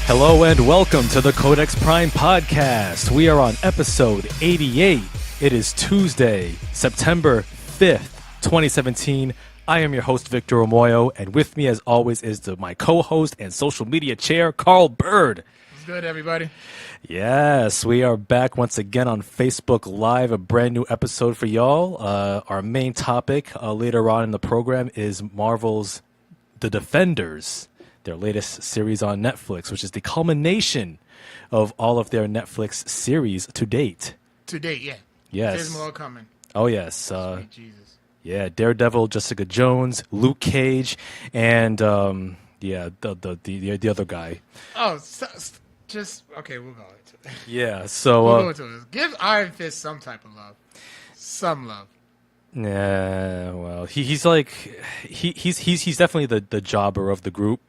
Hello and welcome to the Codex Prime Podcast. We are on episode 88. It is Tuesday, September 5th, 2017. I am your host, Victor Omoayo, and with me, as always, is my co-host and social media chair, Carl Byrd. What's good, everybody? Yes, we are back once again on Facebook Live, a brand new episode for y'all. Our main topic later on in the program is Marvel's The Defenders, their latest series on Netflix, which is the culmination of all of their Netflix series to date. To date, yeah. Yes. There's more coming. Oh, yes. Sweet Jesus. Yeah, Daredevil, Jessica Jones, Luke Cage, and the other guy. Oh, just okay. We'll go into it. Yeah. So we'll go into it. Give Iron Fist some type of love, some love. Yeah. Well, he's definitely the jobber of the group.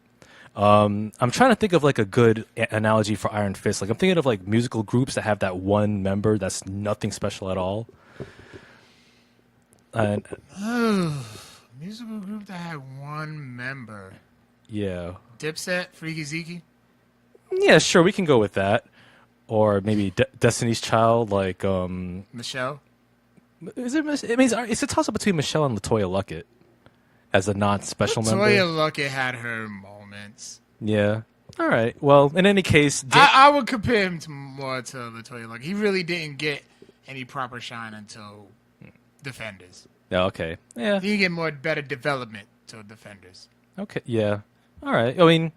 I'm trying to think of like a good analogy for Iron Fist. Like I'm thinking of like musical groups that have that one member that's nothing special at all. And musical group that had one member. Yeah. Dipset, Freaky Zeke. Yeah, sure, we can go with that. Or maybe Destiny's Child, like Michelle. Is it? I mean, it's a toss up between Michelle and Latoya Luckett as a non-special member. Latoya Luckett had her moments. Yeah. All right. Well, in any case, I would compare him more to Latoya Luckett. He really didn't get any proper shine until Defenders. Yeah. Okay. Yeah. He didn't get better development to Defenders. Okay. Yeah. All right. I mean,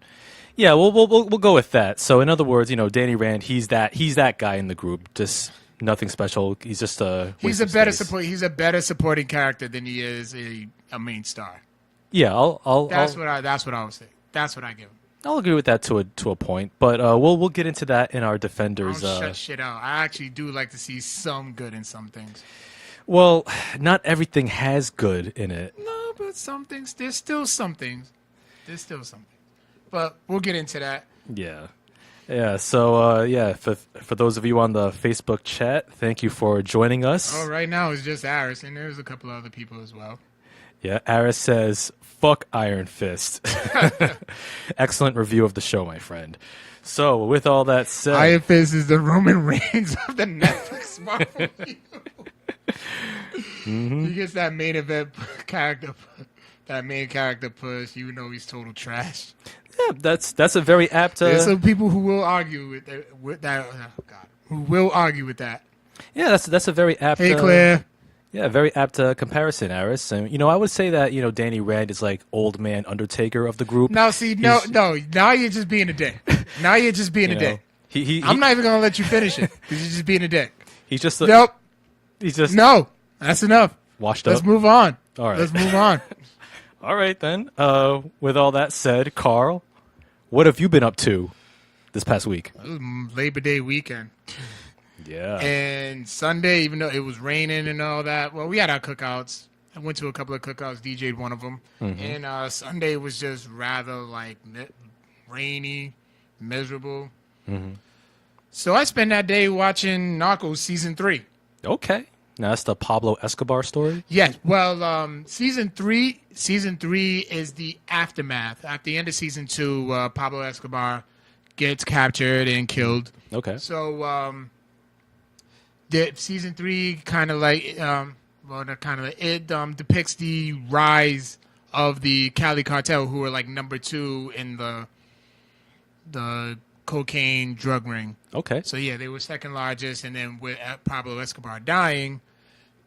yeah. We'll go with that. So, in other words, Danny Rand, he's that guy in the group. Just nothing special. He's just a. He's a better support. He's a better supporting character than he is a main star. Yeah. That's what I would say. That's what I give him. I'll agree with that to a point, but we'll get into that in our Defenders. Don't shut shit out. I actually do like to see some good in some things. Well, not everything has good in it. No, but some things. There's still some things. But we'll get into that. Yeah. Yeah. So for those of you on the Facebook chat, thank you for joining us. Oh, right now it's just Aris, and there's a couple other people as well. Yeah, Aris says, "Fuck Iron Fist." Excellent review of the show, my friend. So, with all that said, Iron Fist is the Roman Reigns of the Netflix Marvel. Mm-hmm. He gets that main event character, that main character push, even though he's total trash. Yeah, that's a very apt. There's some people who will argue with that. Oh God, who will argue with that? Yeah, that's a very apt. Hey, Claire. Yeah, very apt comparison, Aris. And I would say that Danny Rand is like old man Undertaker of the group. No, see, no. Now you're just being a dick. Now you're just being a dick. I'm not even gonna let you finish it because you're just being a dick. He's just nope. He's just no. That's enough. Washed up. Let's move on. All right. Let's move on. All right then. With all that said, Carl, what have you been up to this past week? It was Labor Day weekend. Yeah. And Sunday, even though it was raining and all that, well, we had our cookouts. I went to a couple of cookouts, DJ'd one of them. Mm-hmm. And Sunday was just rather like rainy, miserable. Mm-hmm. So I spent that day watching Narcos season 3. Okay. Now that's the Pablo Escobar story? Yes. Well, season 3 is the aftermath. At the end of season 2, Pablo Escobar gets captured and killed. Okay. So season 3 kind of like depicts the rise of the Cali cartel, who are like number 2 in the cocaine drug ring. Okay. So yeah, they were second largest, and then with Pablo Escobar dying,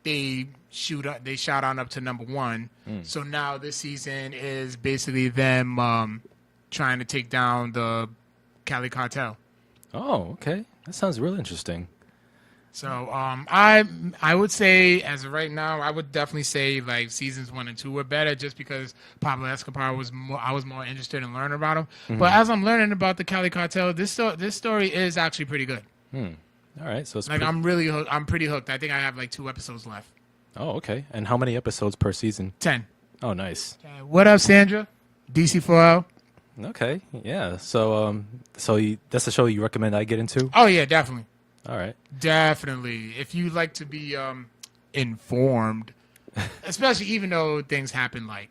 they shot on up to number 1. So now this season is basically them trying to take down the Cali cartel. Oh, okay. That sounds really interesting. So I would say, as of right now, I would definitely say like seasons 1 and 2 were better, just because Pablo Escobar I was more interested in learning about him. Mm-hmm. But as I'm learning about the Cali cartel, this story is actually pretty good. All right, so it's like I'm pretty hooked. I think I have like 2 episodes left. Oh, okay. And how many episodes per season? 10. Oh, nice. What up, Sandra? DC4L. Okay, yeah. So that's the show you recommend I get into? Oh yeah, definitely. All right. Definitely. If you like to be informed, especially even though things happened like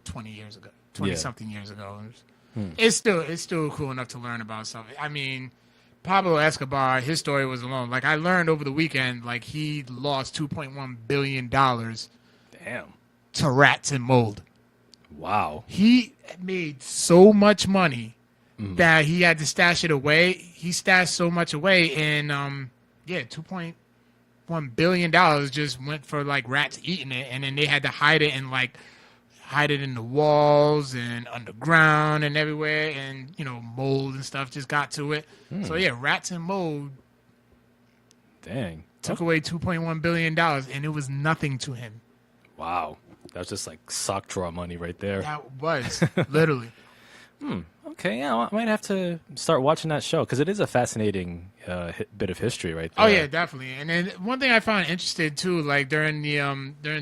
20 years ago, 20-something years ago. it's still cool enough to learn about stuff. I mean, Pablo Escobar, his story was alone. Like I learned over the weekend, like he lost $2.1 billion Damn. to rats and mold. Wow. He made so much money that he had to stash it away. He stashed so much away, and $2.1 billion just went for like rats eating it, and then they had to hide it in the walls and underground and everywhere, and mold and stuff just got to it. So yeah, rats and mold. Dang. Took away $2.1 billion, and it was nothing to him. Wow. That was just like sock drawer money right there. That was, literally. Okay, yeah, I might have to start watching that show because it is a fascinating bit of history right there. Oh yeah, definitely. And then one thing I found interesting too, like during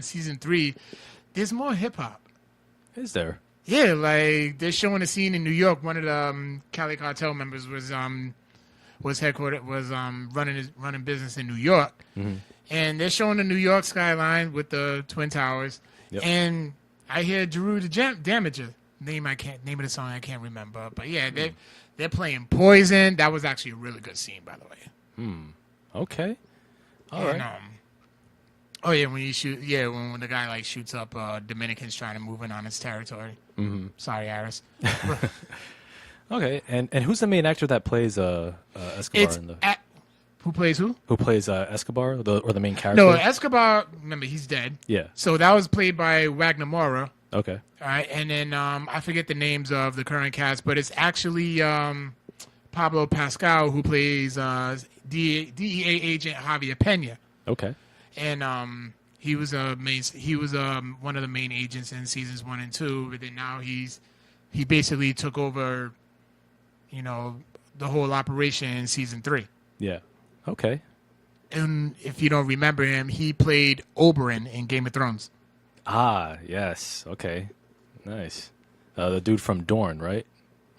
season 3, there's more hip hop. Is there? Yeah, like they're showing a scene in New York. One of the Cali Cartel members was running business in New York, and they're showing the New York skyline with the Twin Towers. Yep. And I hear Jeru the Damager name of the song I can't remember, but yeah, they're playing Poison. That was actually a really good scene, by the way. Okay. All right. Oh yeah, when when the guy like shoots up Dominicans trying to move in on his territory. Sorry, Aris. Okay, and who's the main actor that plays Escobar who plays who? Who plays Escobar or the main character? No, Escobar. Remember, he's dead. Yeah. So that was played by Wagner Moura. Okay. All right, and then I forget the names of the current cast, but it's actually Pablo Pascal who plays DEA agent Javier Pena. Okay. And he was one of the main agents in seasons 1 and 2, but then now he basically took over, the whole operation in season 3. Yeah. Okay. And if you don't remember him, he played Oberyn in Game of Thrones. Ah, yes. Okay. Nice. The dude from Dorne, right?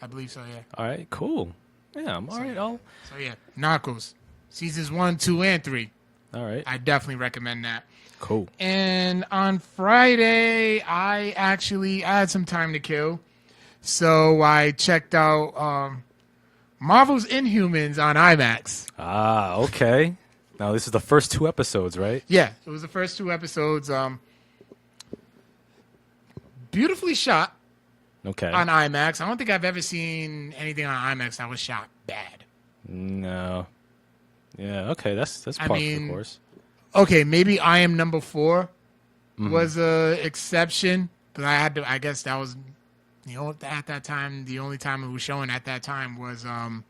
I believe so, yeah. All right, cool. Yeah, all right. So yeah, Narcos, seasons 1, 2, and 3. All right. I definitely recommend that. Cool. And on Friday, I had some time to kill. So I checked out Marvel's Inhumans on IMAX. Ah, okay. Now, this is the first 2 episodes, right? Yeah, it was the first 2 episodes. Beautifully shot. Okay. On IMAX. I don't think I've ever seen anything on IMAX that was shot bad. No. Yeah, okay, that's par for the course. Okay, maybe I Am Number 4 was a exception because I guess that was at that time the only time it was showing at that time was in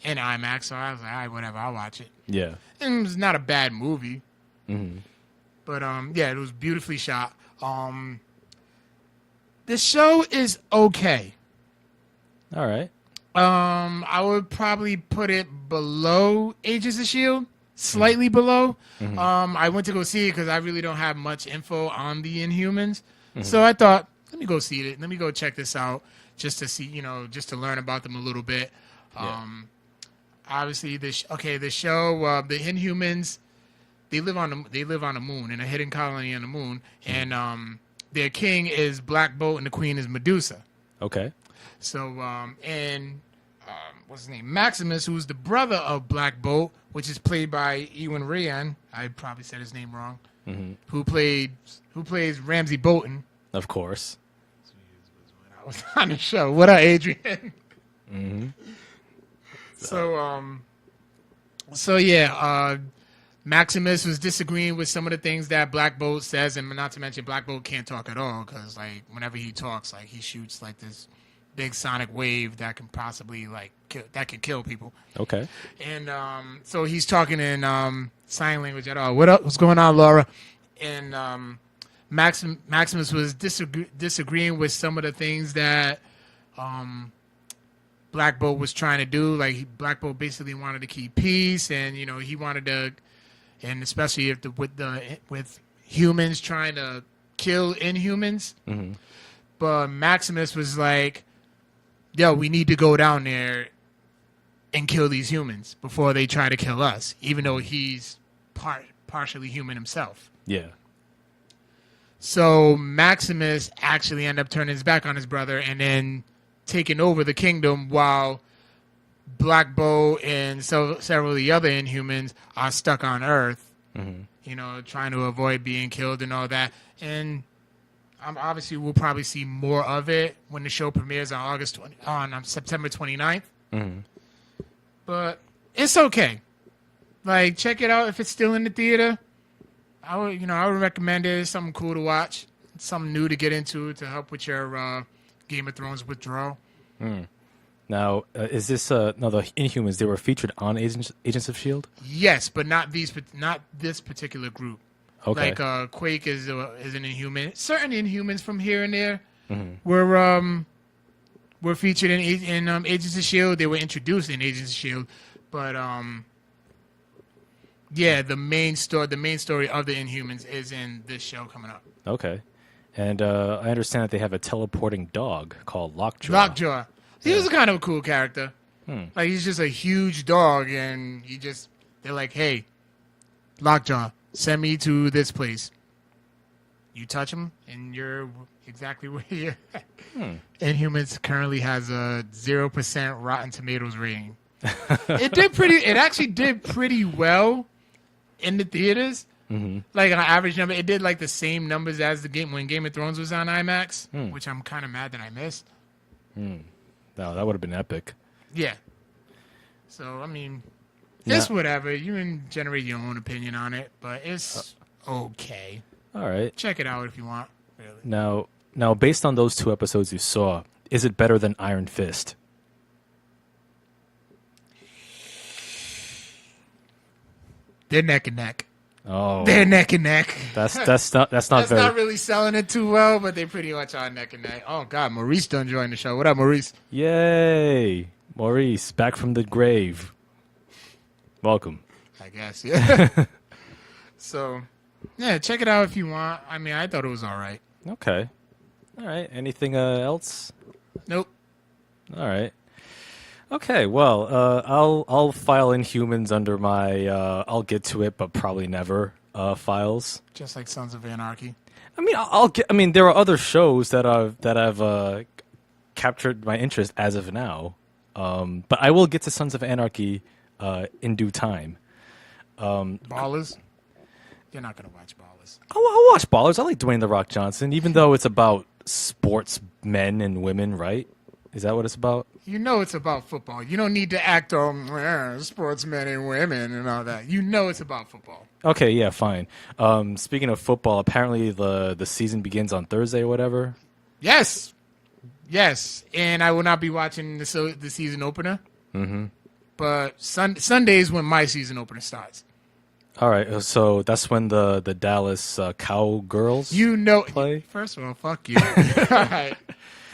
IMAX. So I was like, all right, whatever, I'll watch it. Yeah, and it was not a bad movie. But yeah, it was beautifully shot. The show is okay. All right. I would probably put it below Agents of S.H.I.E.L.D., slightly below. I went to go see it because I really don't have much info on the Inhumans. So I thought, let me go see it. Let me go check this out just to see, just to learn about them a little bit. Obviously, the show, the Inhumans, they live on the moon, in a hidden colony on the moon, and their king is Black Bolt and the queen is Medusa. Okay. So, what's his name? Maximus, who's the brother of Black Bolt, which is played by Ewan Ryan. I probably said his name wrong. Who plays Ramsey Bolton. Of course. I was on the show. What up, Adrian? So yeah, Maximus was disagreeing with some of the things that Black Bolt says, and not to mention Black Bolt can't talk at all because, like, whenever he talks, like, he shoots like this big sonic wave that can possibly that can kill people. Okay. And so he's talking in sign language at all. What up? What's going on, Laura? And Maximus was disagreeing with some of the things that Black Bolt was trying to do. Like, Black Bolt basically wanted to keep peace, and he wanted to. And especially with humans trying to kill Inhumans. But Maximus was like, yo, we need to go down there and kill these humans before they try to kill us, even though he's partially human himself. Yeah. So Maximus actually ended up turning his back on his brother and then taking over the kingdom while Black Bolt and several of the other Inhumans are stuck on Earth, trying to avoid being killed and all that. And obviously we'll probably see more of it when the show premieres on September 29th. But it's okay. Like, check it out if it's still in the theater. I would recommend it. It's something cool to watch. It's something new to get into to help with your Game of Thrones withdrawal. Now, is this the Inhumans? They were featured on Agents of S.H.I.E.L.D.? Yes, but not this particular group. Okay. Like Quake is an Inhuman. Certain Inhumans from here and there were featured in Agents of S.H.I.E.L.D. They were introduced in Agents of S.H.I.E.L.D. But the main story of the Inhumans is in this show coming up. Okay. And I understand that they have a teleporting dog called Lockjaw. Lockjaw. He was kind of a cool character. Like, he's just a huge dog, and they're like, hey, Lockjaw, send me to this place. You touch him, and you're exactly where you're at. Inhumans currently has a 0% Rotten Tomatoes rating. It actually did pretty well in the theaters. Like, on an average number, it did like the same numbers as when Game of Thrones was on IMAX, which I'm kind of mad that I missed. No, that would have been epic. Yeah. So, I mean, it's whatever. You can generate your own opinion on it, but it's okay. All right. Check it out if you want. Really. Now, based on those 2 episodes you saw, is it better than Iron Fist? They're neck and neck. Oh, they're neck and neck. That's not not really selling it too well, but they pretty much are neck and neck. Oh God, Maurice done joined the show. What up, Maurice? Yay, Maurice, back from the grave. Welcome. I guess, yeah. So, yeah, check it out if you want. I mean, I thought it was all right. Okay. All right. Anything else? Nope. All right. Okay, well, I'll file Inhumans under my I'll get to it, but probably never files. Just like Sons of Anarchy. I mean, I mean, there are other shows that have captured my interest as of now, but I will get to Sons of Anarchy in due time. Ballers. You're not gonna watch Ballers. I'll watch Ballers. I like Dwayne "The Rock" Johnson, even though it's about sportsmen and women, right? Is that what it's about? You know it's about football. You don't need to act on sportsmen and women and all that. You know it's about football. Okay, yeah, fine. Speaking of football, apparently the season begins on Thursday or whatever. Yes. And I will not be watching the season opener. But Sunday is when my season opener starts. All right, so that's when the Dallas Cowgirls play? First of all, fuck you. All right.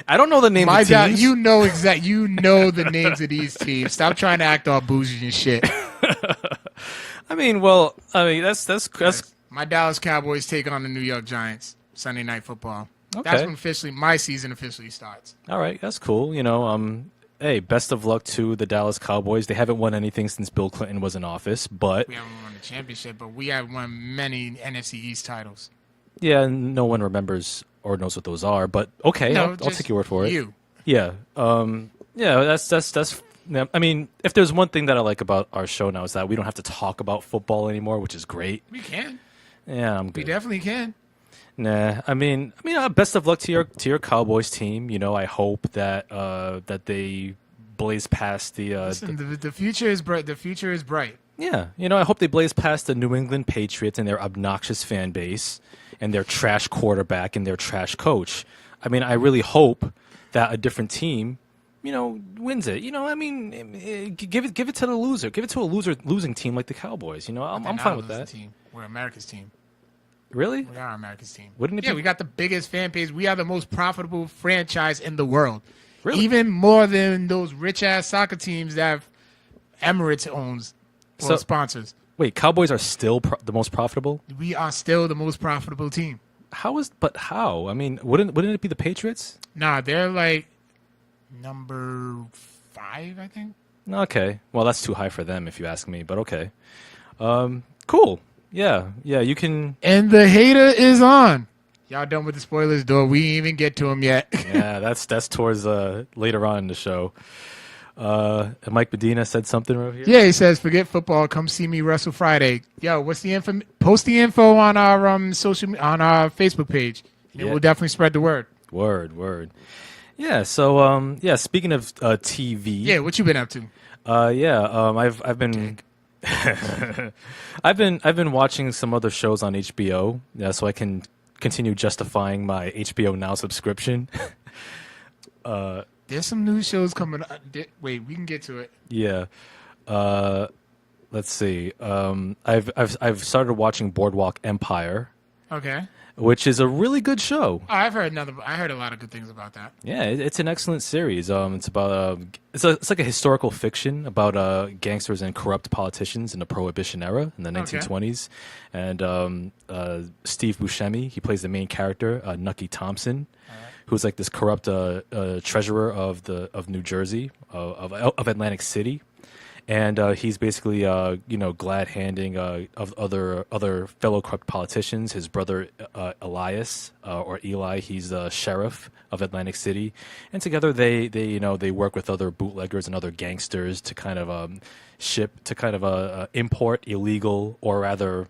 I don't know the name of the teams. You know the names of these teams. Stop trying to act all bougie and shit. I mean, that's my Dallas Cowboys take on the New York Giants Sunday Night Football. Okay. That's when my season officially starts. All right, that's cool. Hey, best of luck to the Dallas Cowboys. They haven't won anything since Bill Clinton was in office, but we haven't won the championship, but we have won many NFC East titles. Yeah, no one remembers or knows what those are, but okay, I'll take your word for it. Yeah, that's. I mean, if there's one thing that I like about our show now is that we don't have to talk about football anymore, which is great. We can. Yeah, I'm good. We definitely can. Nah, I mean, best of luck to your Cowboys team. I hope that they blaze past the. Listen, the future is bright. The future is bright. Yeah, I hope they blaze past the New England Patriots and their obnoxious fan base and their trash quarterback and their trash coach. I mean, I really hope that a different team, wins it. I mean, give it to the loser. Give it to a losing team like the Cowboys. I'm fine with that. Team. We're America's team. Really? We are America's team. Wouldn't it be? Yeah, we got the biggest fan base. We are the most profitable franchise in the world. Really? Even more than those rich-ass soccer teams that Emirates owns or sponsors. Wait, Cowboys are still the most profitable? We are still the most profitable team. How? I mean, wouldn't it be the Patriots? Nah, they're like number 5, I think. Okay. Well, that's too high for them if you ask me, but okay. Cool. Yeah, you can. And the hater is on. Y'all done with the spoilers, though? We ain't even get to them yet. Yeah, that's towards later on in the show. Mike Medina said something over here. Yeah, he says, "Forget football. Come see me wrestle Friday." Yo, what's the info? Post the info on our on our Facebook page. It will definitely spread the word. Word. Yeah. So speaking of TV. Yeah, what you been up to? I've been. I've been watching some other shows on HBO, so I can continue justifying my HBO Now subscription. There's some new shows coming up. Wait, we can get to it. Yeah. Let's see. I've started watching Boardwalk Empire. Okay. Which is a really good show. I heard a lot of good things about that. Yeah, it's an excellent series. It's about it's like a historical fiction about gangsters and corrupt politicians in the Prohibition era in the 1920s. And Steve Buscemi, he plays the main character, Nucky Thompson, who's like this corrupt treasurer of New Jersey, of Atlantic City. And he's basically, glad handing of other fellow corrupt politicians. His brother Elias or Eli, he's the sheriff of Atlantic City, and together they work with other bootleggers and other gangsters to kind of import illegal or rather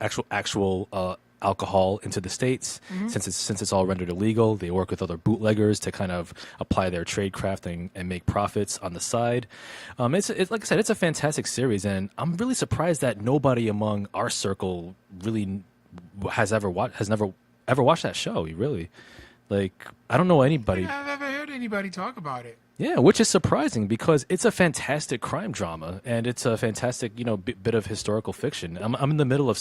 actual alcohol into the States. Since it's all rendered illegal, they work with other bootleggers to kind of apply their trade craft and make profits on the side. It's like I said, it's a fantastic series, and I'm really surprised that nobody among our circle really has never watched that show. Really, like, I don't know anybody. I've never heard anybody talk about it. Yeah, which is surprising because it's a fantastic crime drama and it's a fantastic, bit of historical fiction. I'm in the middle of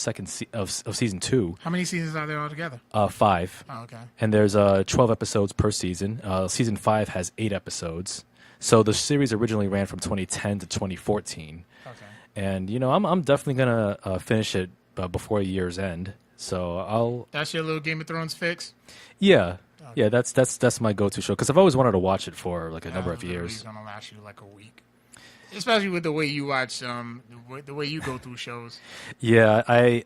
of season 2. How many seasons are there altogether? 5. Oh, okay. And there's 12 episodes per season. Season 5 has 8 episodes. So the series originally ran from 2010 to 2014. Okay. And I'm definitely gonna finish it before year's end. So That's your little Game of Thrones fix. Yeah. Yeah, that's my go-to show because I've always wanted to watch it for like a number of years. It's gonna last you like a week, especially with the way you watch, the way you go through shows. Yeah, I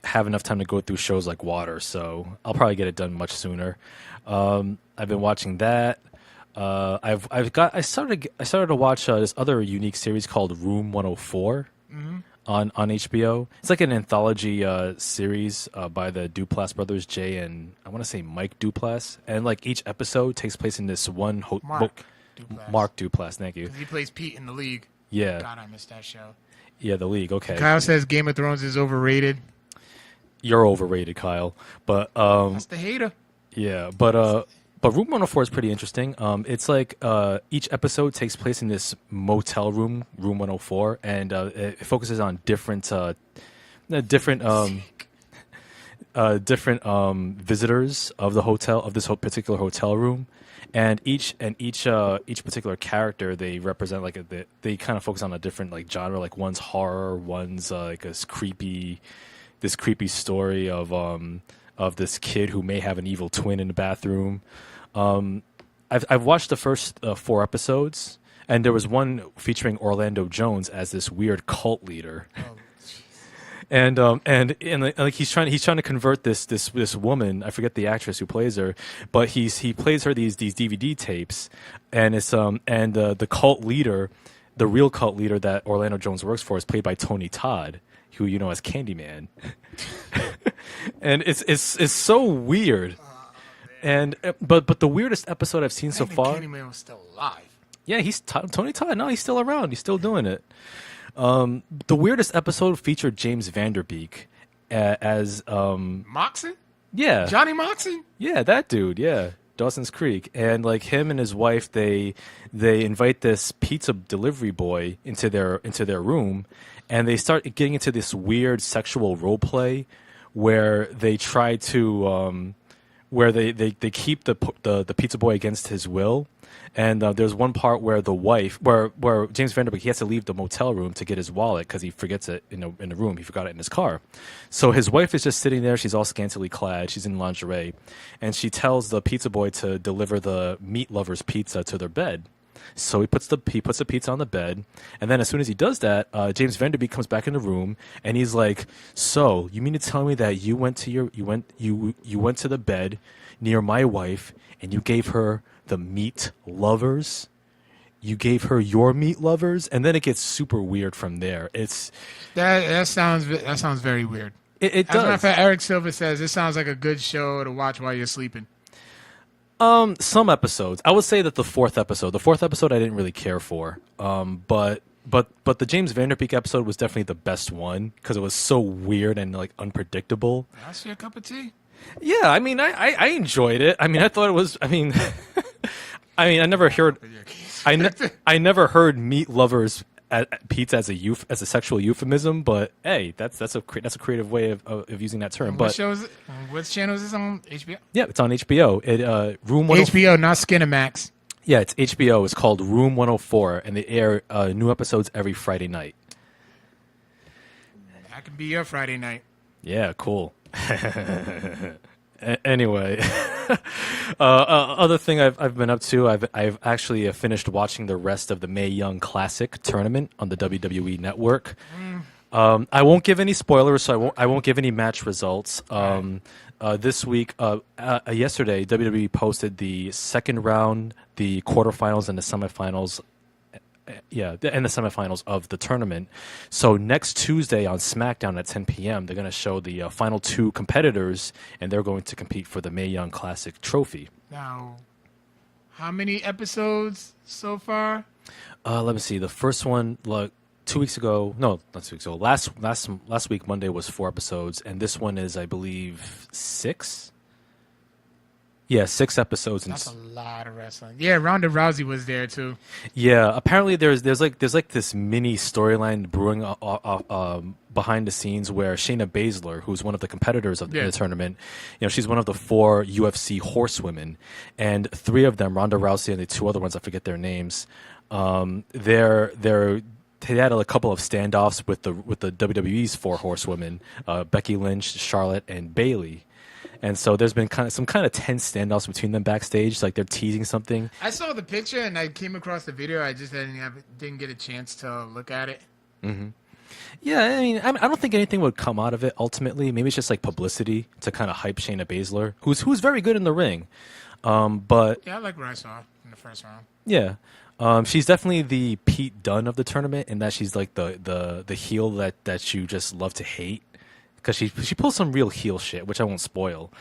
have enough time to go through shows like water, so I'll probably get it done much sooner. I've been watching that. I started to watch this other unique series called Room 104. On HBO. It's like an anthology series by the Duplass brothers, Jay and I want to say Mike Duplass. And like each episode takes place in this one Mark Duplass, thank you. He plays Pete in The League. Yeah. God, I missed that show. Yeah, The League, okay. Kyle says Game of Thrones is overrated. You're overrated, Kyle. But that's the hater. Yeah, but Room 104 is pretty interesting. It's like each episode takes place in this motel room, Room 104, and it focuses on different visitors of the hotel, of this particular hotel room, and each particular character they represent they kind of focus on a different like genre. Like one's horror, one's like this creepy story of this kid who may have an evil twin in the bathroom. I've watched the first 4 episodes, and there was one featuring Orlando Jones as this weird cult leader. Oh, and like he's trying to convert this woman. I forget the actress who plays her, but he plays her these DVD tapes, and it's the cult leader, the real cult leader that Orlando Jones works for, is played by Tony Todd, who as Candyman. And it's so weird. And but the weirdest episode I've seen so far. Candyman was still alive. Yeah, he's Tony Todd. No, he's still around. He's still doing it. The weirdest episode featured James Vanderbeek as Moxon? Yeah, Johnny Moxon? Yeah, that dude. Yeah, Dawson's Creek, and like him and his wife, they invite this pizza delivery boy into their room, and they start getting into this weird sexual role play where they try to. Where they keep the pizza boy against his will, and there's one part where the wife, where James Vanderbeek, he has to leave the motel room to get his wallet because he forgets it in the room. He forgot it in his car. So his wife is just sitting there. She's all scantily clad. She's in lingerie, and she tells the pizza boy to deliver the meat lover's pizza to their bed. So he puts the pizza on the bed, and then as soon as he does that, James Vanderbeek comes back in the room, and he's like, "So you mean to tell me that you went to the bed near my wife, and you gave her the meat lovers? You gave her your meat lovers?" And then it gets super weird from there. That sounds very weird. It As a matter does. of fact, Eric Silver says it sounds like a good show to watch while you're sleeping. Some episodes. I would say that the fourth episode I didn't really care for. But the James Vanderbeek episode was definitely the best one because it was so weird and like unpredictable. That's your cup of tea. Yeah, I mean, I enjoyed it. I mean, I thought it was. I mean, I never heard. I never heard meat lovers at pizza as a sexual euphemism. But hey, that's a creative way of using that term. What show is it? What channel is this on? HBO. Yeah, it's on HBO. Room 104. HBO, not Skinamax. Yeah, it's HBO. It's called Room 104, and they air new episodes every Friday night. That could be your Friday night. Yeah, cool. Anyway, other thing I've been up to, I've actually finished watching the rest of the Mae Young Classic tournament on the WWE Network. I won't give any spoilers, so I won't give any match results. This week, yesterday, WWE posted the second round, the quarterfinals, and the semifinals. And the semifinals of the tournament. So next Tuesday on SmackDown at 10 p.m., they're going to show the final two competitors, and they're going to compete for the Mae Young Classic trophy. Now, how many episodes so far? Let me see. The first one, like 2 weeks ago. No, not 2 weeks ago. Last week, Monday, was 4 episodes, and this one is, I believe, 6. Yeah, 6 episodes. That's a lot of wrestling. Yeah, Ronda Rousey was there too. Yeah, apparently there's like this mini storyline brewing behind the scenes where Shayna Baszler, who's one of the competitors of the tournament, she's one of the 4 UFC horsewomen, and 3 of them, Ronda Rousey and the 2 other ones, I forget their names. They had a couple of standoffs with the WWE's 4 horsewomen, Becky Lynch, Charlotte, and Bayley. And so there's been some kind of tense standoffs between them backstage, like they're teasing something. I saw the picture and I came across the video. I just didn't get a chance to look at it. Mm-hmm. Yeah, I mean, I don't think anything would come out of it ultimately. Maybe it's just like publicity to kind of hype Shayna Baszler, who's very good in the ring. But yeah, I like what I saw in the first round. Yeah, she's definitely the Pete Dunne of the tournament in that she's like the heel that you just love to hate. Because she pulls some real heel shit, which I won't spoil.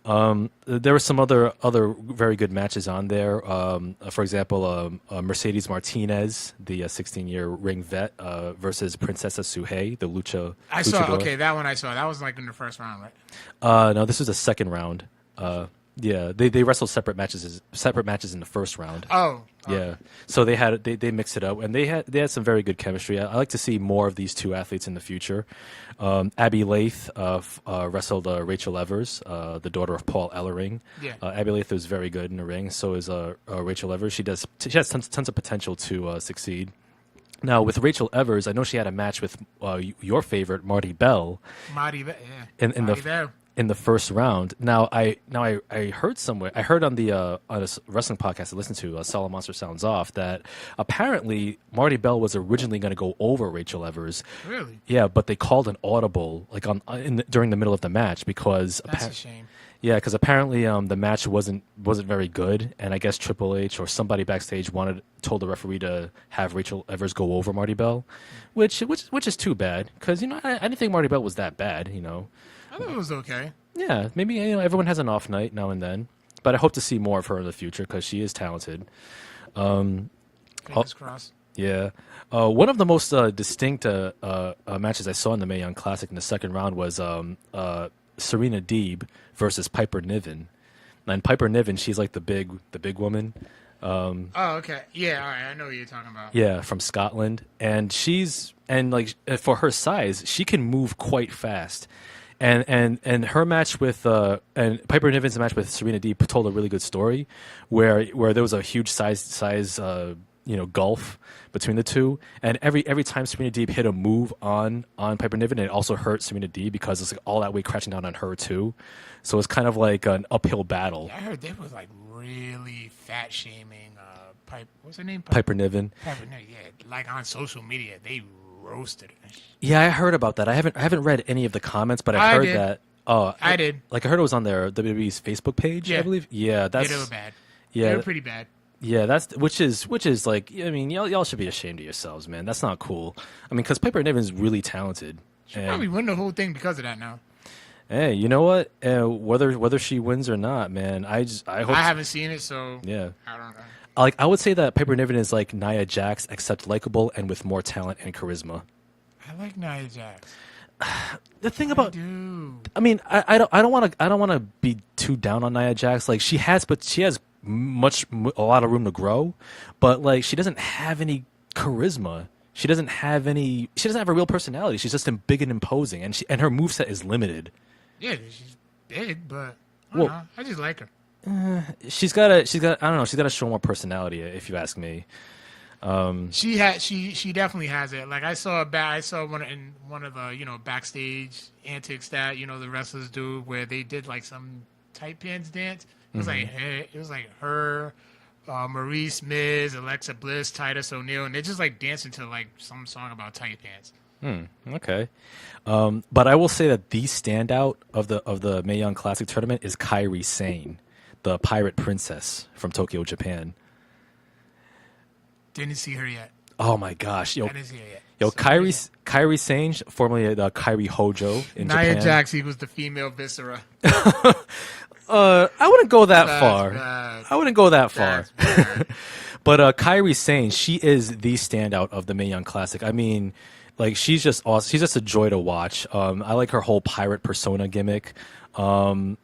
All right. There were some other very good matches on there. For example, Mercedes Martinez, the 16-year ring vet, versus Princesa Suhei, the luchador. I saw. Okay, that one I saw. That was like in the first round, right? No, this was the second round. Yeah, they wrestled separate matches in the first round. Oh. Yeah, so they mixed it up, and they had some very good chemistry. I like to see more of these 2 athletes in the future. Abby Lath wrestled Rachel Evers, the daughter of Paul Ellering. Yeah. Abby Lath is very good in the ring. So is Rachel Evers. She has tons of potential to succeed. Now with Rachel Evers, I know she had a match with your favorite Marty Bell. Marty Bell, yeah. In the first round. Now I heard somewhere. I heard on a wrestling podcast I listened to, Solid Monster Sounds Off, that apparently Marty Bell was originally going to go over Rachel Evers. Really? Yeah, but they called an audible like during the middle of the match because that's a shame. Yeah, because apparently the match wasn't very good, and I guess Triple H or somebody backstage told the referee to have Rachel Evers go over Marty Bell, which is too bad because I didn't think Marty Bell was that bad. I thought it was okay. Yeah, maybe everyone has an off night now and then, but I hope to see more of her in the future because she is talented. Fingers crossed. Yeah, one of the most distinct matches I saw in the Mae Young Classic in the second round was Serena Deeb versus Piper Niven. And Piper Niven, she's like the big woman. Oh, okay. Yeah, all right. I know what you're talking about. Yeah, from Scotland, and for her size, she can move quite fast. And her match with and Piper Niven's match with Serena Deeb told a really good story, where there was a huge size gulf between the two. And every time Serena Deeb hit a move on Piper Niven, it also hurt Serena Deeb because it's like all that weight crashing down on her too. So it's kind of like an uphill battle. Yeah, I heard they was like really fat shaming what's her name? Piper Niven. Piper Niven, yeah. Like on social media, they roasted her. Yeah, I heard about that. I haven't read any of the comments, but I heard did. that. Oh, I did. Like I heard it was on their WWE's Facebook page, I believe. Yeah, they were bad. Yeah, they were pretty bad. Yeah, that's which is like, I mean, y'all should be ashamed of yourselves, man. That's not cool. I mean, because Piper Niven's really talented. She probably won the whole thing because of that now. Hey, you know what? Whether she wins or not, man, I hope. I haven't seen it, so yeah, I don't know. Like I would say that Piper Niven is like Nia Jax, except likable and with more talent and charisma. I like Nia Jax. The thing about, I mean, I don't want to be too down on Nia Jax. Like she has a lot of room to grow, but like she doesn't have any charisma. She doesn't have a real personality. She's just big and imposing, and her moveset is limited. Yeah, she's big, but I don't know. I just like her. She's got I don't know. She's got to show more personality, if you ask me. She definitely has it. Like I saw one in one of the backstage antics that the wrestlers do, where they did like some tight pants dance. It was like her, Maurice Miz, Alexa Bliss, Titus O'Neil, and they're just like dancing to like some song about tight pants. Okay. But I will say that the standout of the Mae Young Classic tournament is Kairi Sane, the pirate princess from Tokyo, Japan. Didn't see her yet. Oh my gosh, I didn't see her yet. Yo, Kairi Sane, formerly the Kairi Hojo in Japan. Nia Jax equals the female Viscera. I wouldn't go that far. Bad. I wouldn't go that far. Bad. But Kairi Sane, she is the standout of the Mae Young Classic. I mean, like she's just awesome. She's just a joy to watch. I like her whole pirate persona gimmick. And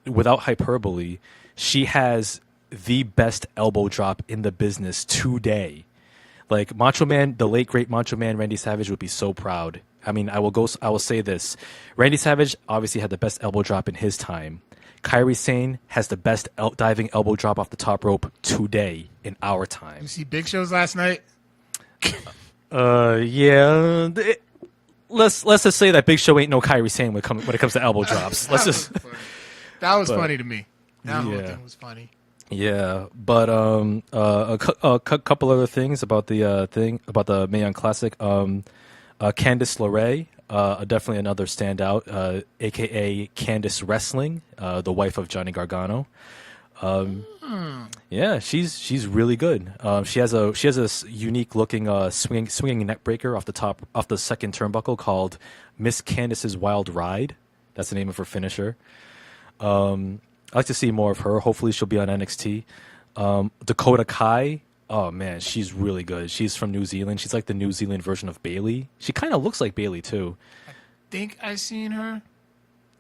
without hyperbole, she has the best elbow drop in the business today. Like Macho Man, the late great Macho Man Randy Savage would be so proud. I mean, I will say this. Randy Savage obviously had the best elbow drop in his time. Kairi Sane has the best diving elbow drop off the top rope today in our time. You see Big Show's last night? Yeah. Let's just say that Big Show ain't no Kairi Sane when it comes to elbow drops. That was funny to me. That whole thing was funny. Yeah, but a couple other things about the Mae Young Classic. Candice LeRae, definitely another standout, aka Candice Wrestling, the wife of Johnny Gargano. Yeah, she's really good. She has a unique looking swinging neck breaker off the second turnbuckle called Miss Candice's Wild Ride. That's the name of her finisher. I'd like to see more of her. Hopefully she'll be on NXT. Dakota Kai. Oh, man, she's really good. She's from New Zealand. She's like the New Zealand version of Bayley. She kind of looks like Bayley, too. I think I've seen her.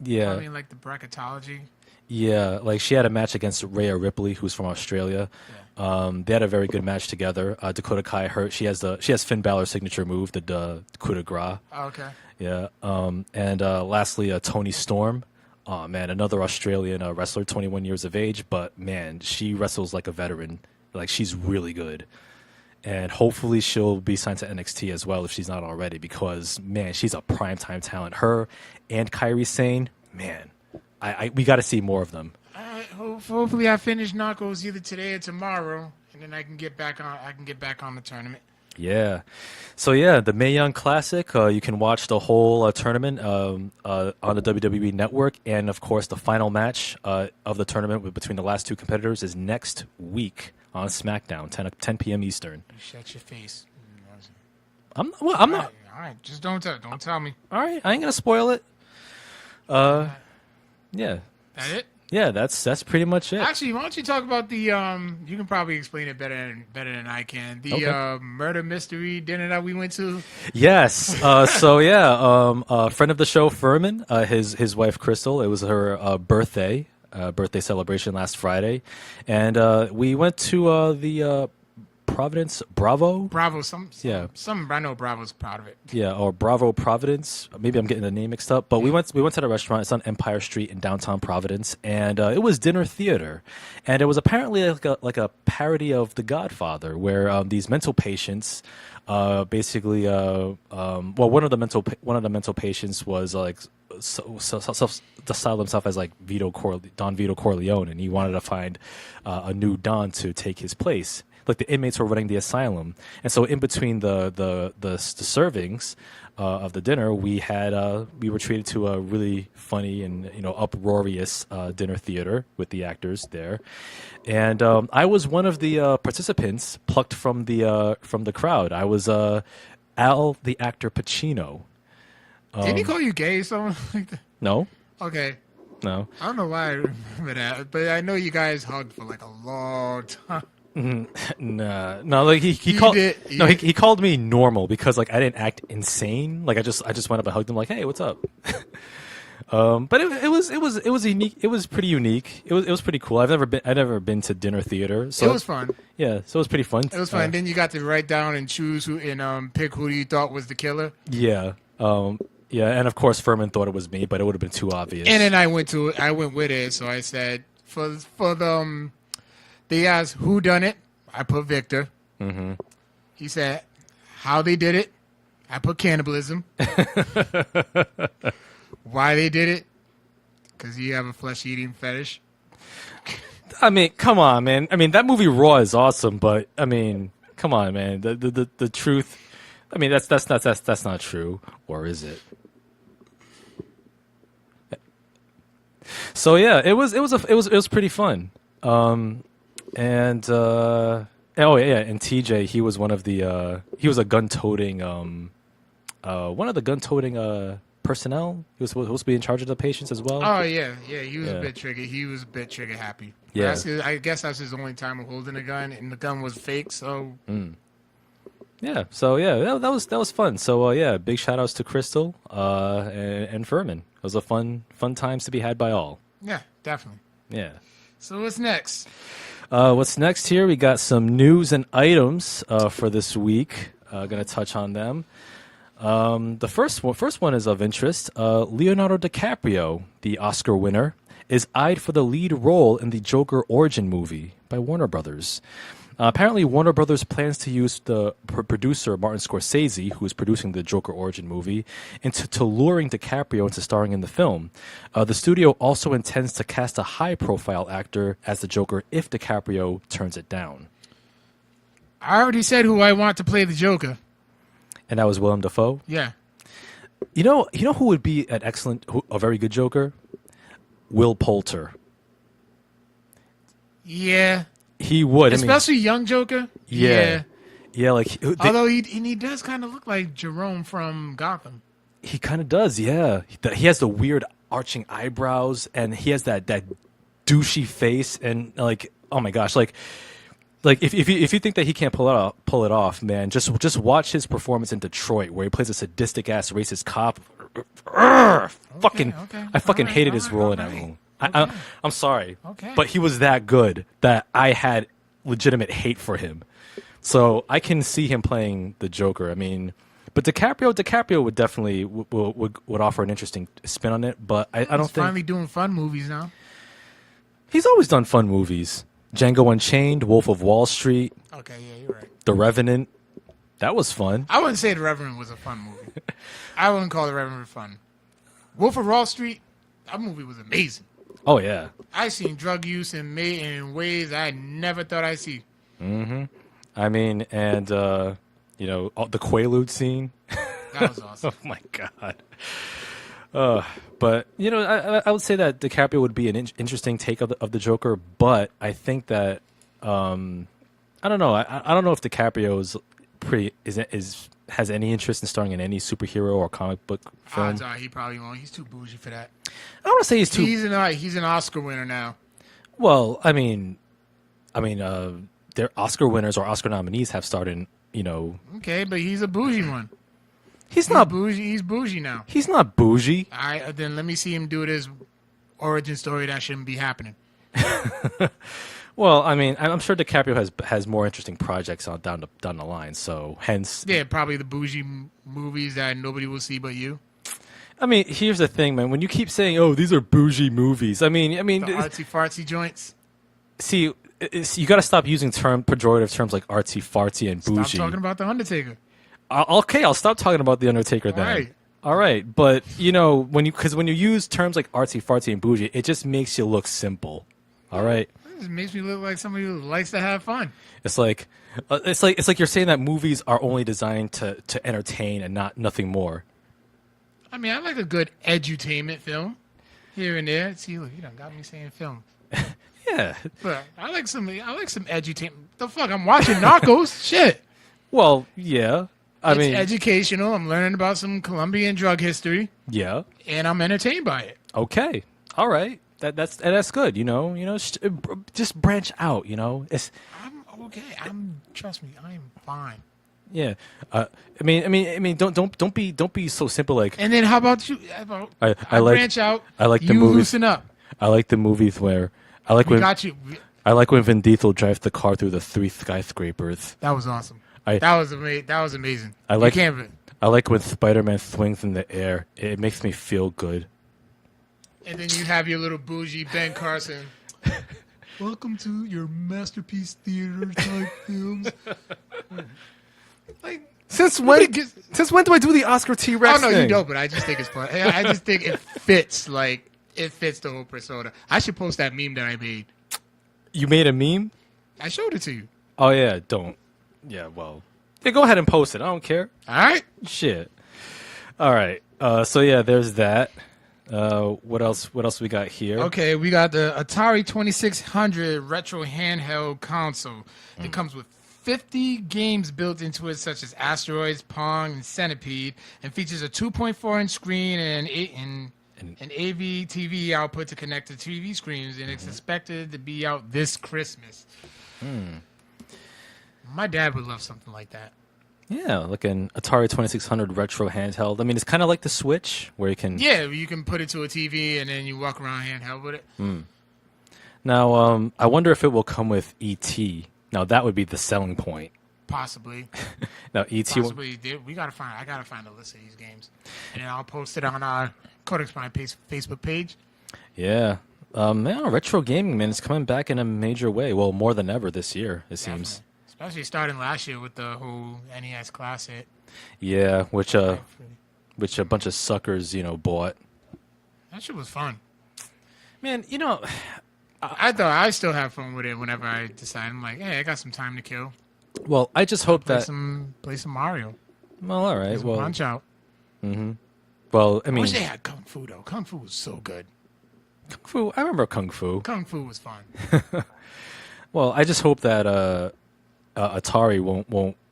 Yeah. I mean, like the bracketology. Yeah, like she had a match against Rhea Ripley, who's from Australia. Yeah. They had a very good match together. Dakota Kai, she has Finn Balor's signature move, the coup de grace. Oh, okay. Yeah. And lastly, Toni Storm. Oh, man, another Australian wrestler, 21 years of age. But, man, she wrestles like a veteran. Like, she's really good. And hopefully she'll be signed to NXT as well if she's not already because, man, she's a primetime talent. Her and Kairi Sane, man, we got to see more of them. Hopefully I finish Narcos either today or tomorrow, and then I can get back on the tournament. Yeah. So, yeah, the Mae Young Classic, you can watch the whole tournament on the WWE Network. And, of course, the final match of the tournament between the last two competitors is next week on SmackDown, 10 p.m. Eastern. You shut your face. I'm not. All right. Just don't tell me. All right. I ain't going to spoil it. Yeah. That it? Yeah, that's pretty much it. Actually, why don't you talk about the you can probably explain it better than I can. The murder mystery dinner that we went to. Yes. So yeah, a friend of the show, Furman, his wife Crystal. It was her birthday celebration last Friday, and we went to the Providence, Bravo. Bravo, Yeah. I know Bravo's proud of it. Yeah, or Bravo Providence. Maybe I'm getting the name mixed up. But we went to the restaurant. It's on Empire Street in downtown Providence, and it was dinner theater, and it was apparently like a parody of The Godfather, where these mental patients, basically, one of the mental patients was like styled himself as like Don Vito Corleone, and he wanted to find a new Don to take his place. Like the inmates were running the asylum, and so in between the servings of the dinner, we were treated to a really funny and uproarious dinner theater with the actors there, and I was one of the participants plucked from the crowd. I was Al the actor Pacino. Didn't he call you gay or something like that? No. Okay. No. I don't know why I remember that, but I know you guys hugged for like a long time. No, like he called me normal because like I didn't act insane. Like I just went up and hugged him like, hey, what's up? But it was unique. It was pretty unique. It was pretty cool. I'd never been to dinner theater, so it was fun. Yeah, so it was pretty fun. It was fun. Then you got to write down and choose who and pick who you thought was the killer. Yeah. Yeah, and of course Furman thought it was me, but it would have been too obvious. And then I went with it. So I said for the they asked who done it. I put Victor. Mm-hmm. He said how they did it. I put cannibalism. Why they did it? Because you have a flesh eating fetish. I mean, come on, man. I mean, that movie Raw is awesome, but I mean, come on, man. The truth. I mean, that's not true, or is it? So yeah, it was pretty fun. And TJ, he was one of the he was a gun-toting one of the gun-toting personnel. He was supposed to be in charge of the patients as well. Oh yeah, he was a bit trigger. He was a bit trigger happy. Yeah, I guess that's his only time of holding a gun, and the gun was fake. So yeah, so yeah, that was fun. So yeah, big shout outs to Crystal and Furman. It was a fun times to be had by all. Yeah, definitely. Yeah. So what's next? What's next here? We got some news and items for this week. Gonna touch on them. The first one is of interest. Leonardo DiCaprio, the Oscar winner, is eyed for the lead role in the Joker origin movie by Warner Brothers. Apparently, Warner Brothers plans to use the producer Martin Scorsese, who is producing the Joker origin movie, into luring DiCaprio into starring in the film. The studio also intends to cast a high-profile actor as the Joker if DiCaprio turns it down. I already said who I want to play the Joker. And that was Willem Dafoe? Yeah. You know who would be a very good Joker? Will Poulter. Yeah. He would. Especially young Joker? Yeah. Yeah, like... Although he does kind of look like Jerome from Gotham. He kind of does, yeah. He has the weird arching eyebrows, and he has that douchey face, and like, oh my gosh, like if you think that he can't pull it off, man, just watch his performance in Detroit, where he plays a sadistic ass racist cop. I fucking hated his role in that movie. I'm sorry, but he was that good that I had legitimate hate for him. So I can see him playing the Joker. I mean, but DiCaprio would definitely would offer an interesting spin on it. But I don't think he's finally doing fun movies now. He's always done fun movies. Django Unchained, Wolf of Wall Street. Okay, yeah, you're right. The Revenant. That was fun. I wouldn't say The Revenant was a fun movie. I wouldn't call The Revenant fun. Wolf of Wall Street, that movie was amazing. Oh, yeah. I seen drug use in ways I never thought I'd see. Mm-hmm. I mean, and, the Quaalude scene. That was awesome. Oh, my God. But, I would say that DiCaprio would be an interesting take of the Joker, but I think that, I don't know. I don't know if DiCaprio has any interest in starring in any superhero or comic book film. He probably won't. He's too bougie for that. I don't want to say he's too... He's an Oscar winner now. Well, I mean, their Oscar winners or Oscar nominees have starred in, Okay, but he's a bougie one. He's not bougie. He's bougie now. He's not bougie. Then let me see him do this origin story that shouldn't be happening. Well, I mean, I'm sure DiCaprio has more interesting projects on down the line. So hence, Yeah, probably the bougie movies that nobody will see but you. I mean, here's the thing, man. When you keep saying, "Oh, these are bougie movies," I mean, The artsy fartsy joints. see, you got to stop using pejorative terms like artsy fartsy and bougie. Stop talking about the Undertaker. Okay, I'll stop talking about the Undertaker then. Right. All right, but when you use terms like artsy fartsy and bougie, it just makes you look simple. All right. It makes me look like somebody who likes to have fun. It's like you're saying that movies are only designed to entertain and nothing more. I mean, I like a good edutainment film here and there. See, look, you done got me saying film. Yeah. But I like some edutainment. The fuck, I'm watching Narcos. Shit. Well, yeah. I mean, it's educational. I'm learning about some Colombian drug history. Yeah. And I'm entertained by it. Okay. All right. That's good. Just branch out. I'm okay. Trust me. I am fine. Yeah. I mean, don't be so simple. Like. And then how about you? I branch out. I like the you movies. Loosen up. I like the movies where I like We when got you. I like when Vin Diesel drives the car through the 3 skyscrapers. That was awesome. That was amazing. I like when Spider-Man swings in the air. It makes me feel good. And then you have your little bougie Ben Carson. Welcome to your masterpiece theater type films. Like Since when do I do the Oscar T-Rex no, thing? you don't. But I just think it's fun. I just think it fits. Like it fits the whole persona. I should post that meme that I made. You made a meme? I showed it to you. Oh yeah, don't. Yeah, well, yeah, go ahead and post it. I don't care. All right. Shit. All right. So yeah, there's that. What else we got here? Okay, we got the Atari 2600 retro handheld console. It comes with 50 games built into it, such as Asteroids, Pong, and Centipede, and features a 2.4-inch screen and an AV TV output to connect to TV screens, and it's expected to be out this Christmas. My dad would love something like that. Yeah, like an Atari 2600 retro handheld. I mean, it's kind of like the Switch, where you can... Yeah, you can put it to a TV, and then you walk around handheld with it. Now, I wonder if it will come with E.T. Now, that would be the selling point. Possibly. Now, E.T. Possibly. I gotta find a list of these games, and I'll post it on our Codex My Facebook page. Yeah. Man, retro gaming, man, is coming back in a major way. Well, more than ever this year, it seems. Especially starting last year with the whole NES Classic. Yeah, which a bunch of suckers, bought. That shit was fun. Man, I thought I still have fun with it whenever I decide. I'm like, hey, I got some time to kill. Well, I just hope play that... some Mario. Well, all right. Well, Punch Out. Mm-hmm. Well, I mean... I wish they had Kung Fu, though. Kung Fu was so good. Kung Fu? I remember Kung Fu. Kung Fu was fun. Well, I just hope that Atari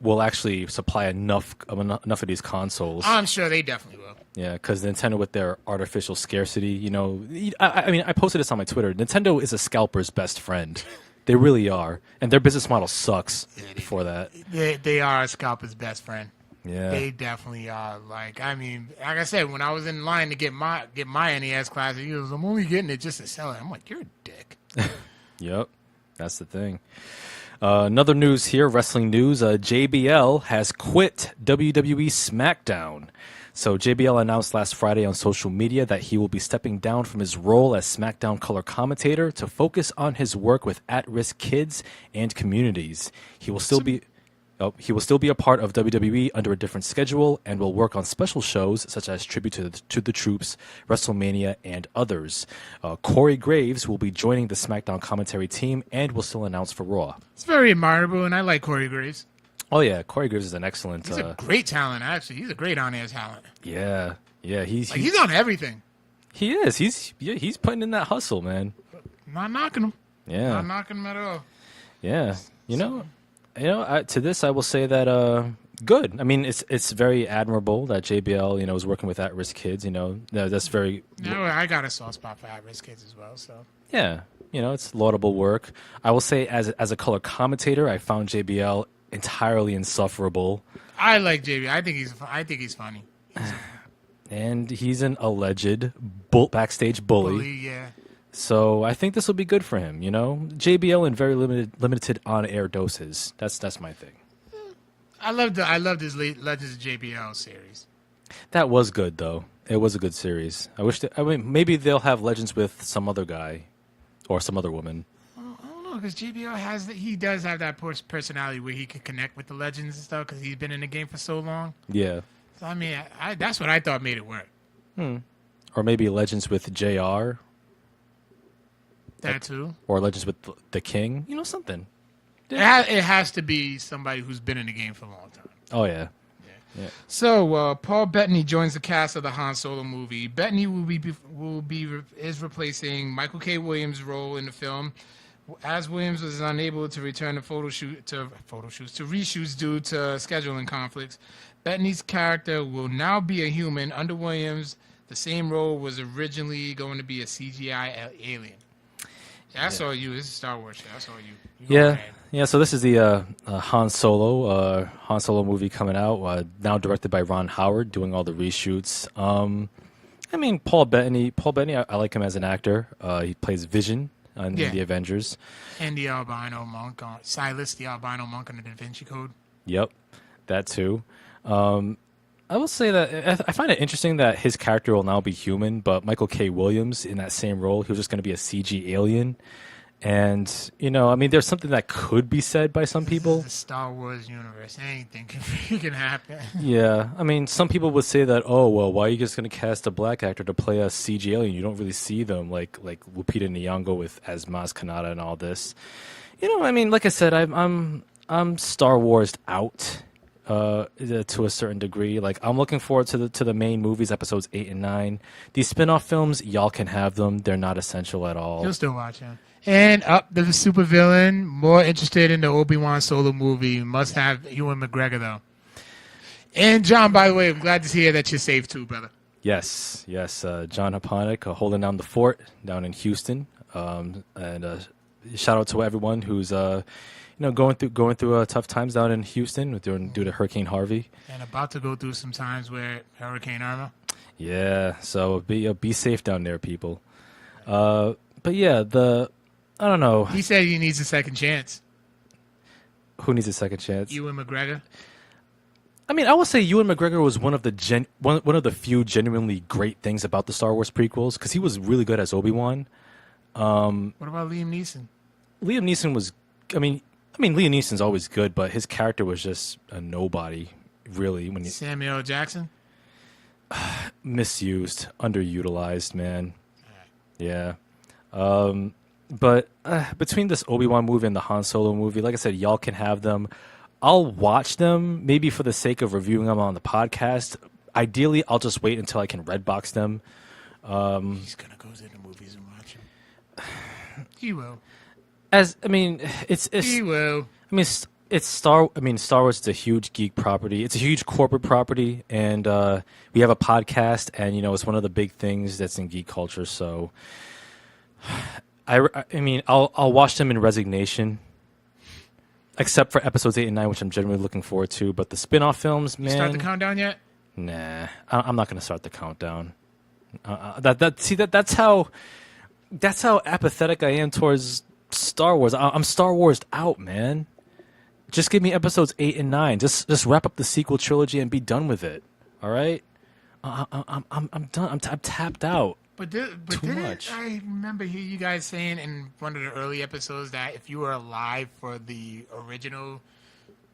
will actually supply enough of these consoles. I'm sure they definitely will. Yeah, because Nintendo with their artificial scarcity, I mean, I posted this on my Twitter. Nintendo is a scalper's best friend. They really are, and their business model sucks for that. They are a scalper's best friend. Yeah, they definitely are. Like I said, when I was in line to get my NES Classic, he was, I'm only getting it just to sell it. I'm like, you're a dick. Yep, that's the thing. Another news here, wrestling news. JBL has quit WWE SmackDown. So JBL announced last Friday on social media that he will be stepping down from his role as SmackDown color commentator to focus on his work with at-risk kids and communities. He will still be a part of WWE under a different schedule and will work on special shows such as Tribute to the Troops, WrestleMania, and others. Corey Graves will be joining the SmackDown commentary team and will still announce for Raw. It's very admirable, and I like Corey Graves. Oh, yeah. Corey Graves is an excellent... He's a great talent, actually. He's a great on-air talent. Yeah. Yeah, he's on everything. He is. He's putting in that hustle, man. Not knocking him. Yeah. Not knocking him at all. Yeah. To this, I will say that good. I mean, it's very admirable that JBL, is working with at-risk kids. That's very. No, I got a soft spot for at-risk kids as well. So. Yeah, it's laudable work. I will say, as a color commentator, I found JBL entirely insufferable. I like JBL. I think he's funny. And he's an alleged backstage bully. Yeah. So I think this will be good for him. JBL in very limited on air doses. That's my thing. I loved his Legends of JBL series. That was good though. It was a good series. I mean, maybe they'll have Legends with some other guy or some other woman. I don't know, because JBL he does have that personality where he can connect with the Legends and stuff because he's been in the game for so long. Yeah. So I mean, that's what I thought made it work. Or maybe Legends with JR. That too. Or Legends with the King. Something. It has to be somebody who's been in the game for a long time. Oh yeah. Yeah. So Paul Bettany joins the cast of the Han Solo movie. Bettany is replacing Michael K. Williams' role in the film, as Williams was unable to return to reshoots due to scheduling conflicts. Bettany's character will now be a human. Under Williams, the same role was originally going to be a CGI alien. I saw you. This is Star Wars shit. I saw you. Yeah. So this is the Han Solo movie coming out. Now directed by Ron Howard, doing all the reshoots. I mean, Paul Bettany. I like him as an actor. He plays Vision in the Avengers. And the albino monk, Silas, the albino monk in the Da Vinci Code. Yep, that too. I will say that I find it interesting that his character will now be human, but Michael K. Williams in that same role, he was just going to be a CG alien. And, I mean, there's something that could be said by some people. This is the Star Wars universe. Anything can happen. Yeah. I mean, some people would say that, oh, well, why are you just going to cast a black actor to play a CG alien? You don't really see them like Lupita Nyong'o as Maz Kanata and all this. I mean, like I said, I'm Star Wars out. To a certain degree, like I'm looking forward to the main movies, episodes 8 and 9. These spin-off films, y'all can have them. They're not essential at all. You'll still watch them. And the supervillain, more interested in the Obi-Wan Solo movie, must have Ewan McGregor though. And John, by the way, I'm glad to hear that you're safe too, brother. Yes. John Haponic holding down the fort down in Houston, and shout out to everyone who's going through tough times down in Houston due to Hurricane Harvey, and about to go through some times where Hurricane Irma. Yeah, so be safe down there, people. But yeah, I don't know. He said he needs a second chance. Who needs a second chance? Ewan McGregor. I mean, I would say Ewan McGregor was one of the few genuinely great things about the Star Wars prequels because he was really good as Obi-Wan. What about Liam Neeson? Liam Neeson was, I mean, Liam Neeson's always good, but his character was just a nobody, really. Samuel L. Jackson? Misused, underutilized, man. Yeah. But between this Obi-Wan movie and the Han Solo movie, like I said, y'all can have them. I'll watch them, maybe for the sake of reviewing them on the podcast. Ideally, I'll just wait until I can Redbox them. He's going to go to the movies and watch them. He will. He will. I mean, Star Wars is a huge geek property. It's a huge corporate property, and we have a podcast, and it's one of the big things that's in geek culture. So, I'll watch them in resignation, except for episodes 8 and 9, which I'm genuinely looking forward to. But the spin-off films, man. You start the countdown yet? Nah, I'm not going to start the countdown. That's how apathetic I am towards Star Wars. I'm Star Wars out, man. Just give me episodes 8 and 9. Just wrap up the sequel trilogy and be done with it. All right? I'm done. I'm tapped out. But Too much. I remember hearing you guys saying in one of the early episodes that if you were alive for the original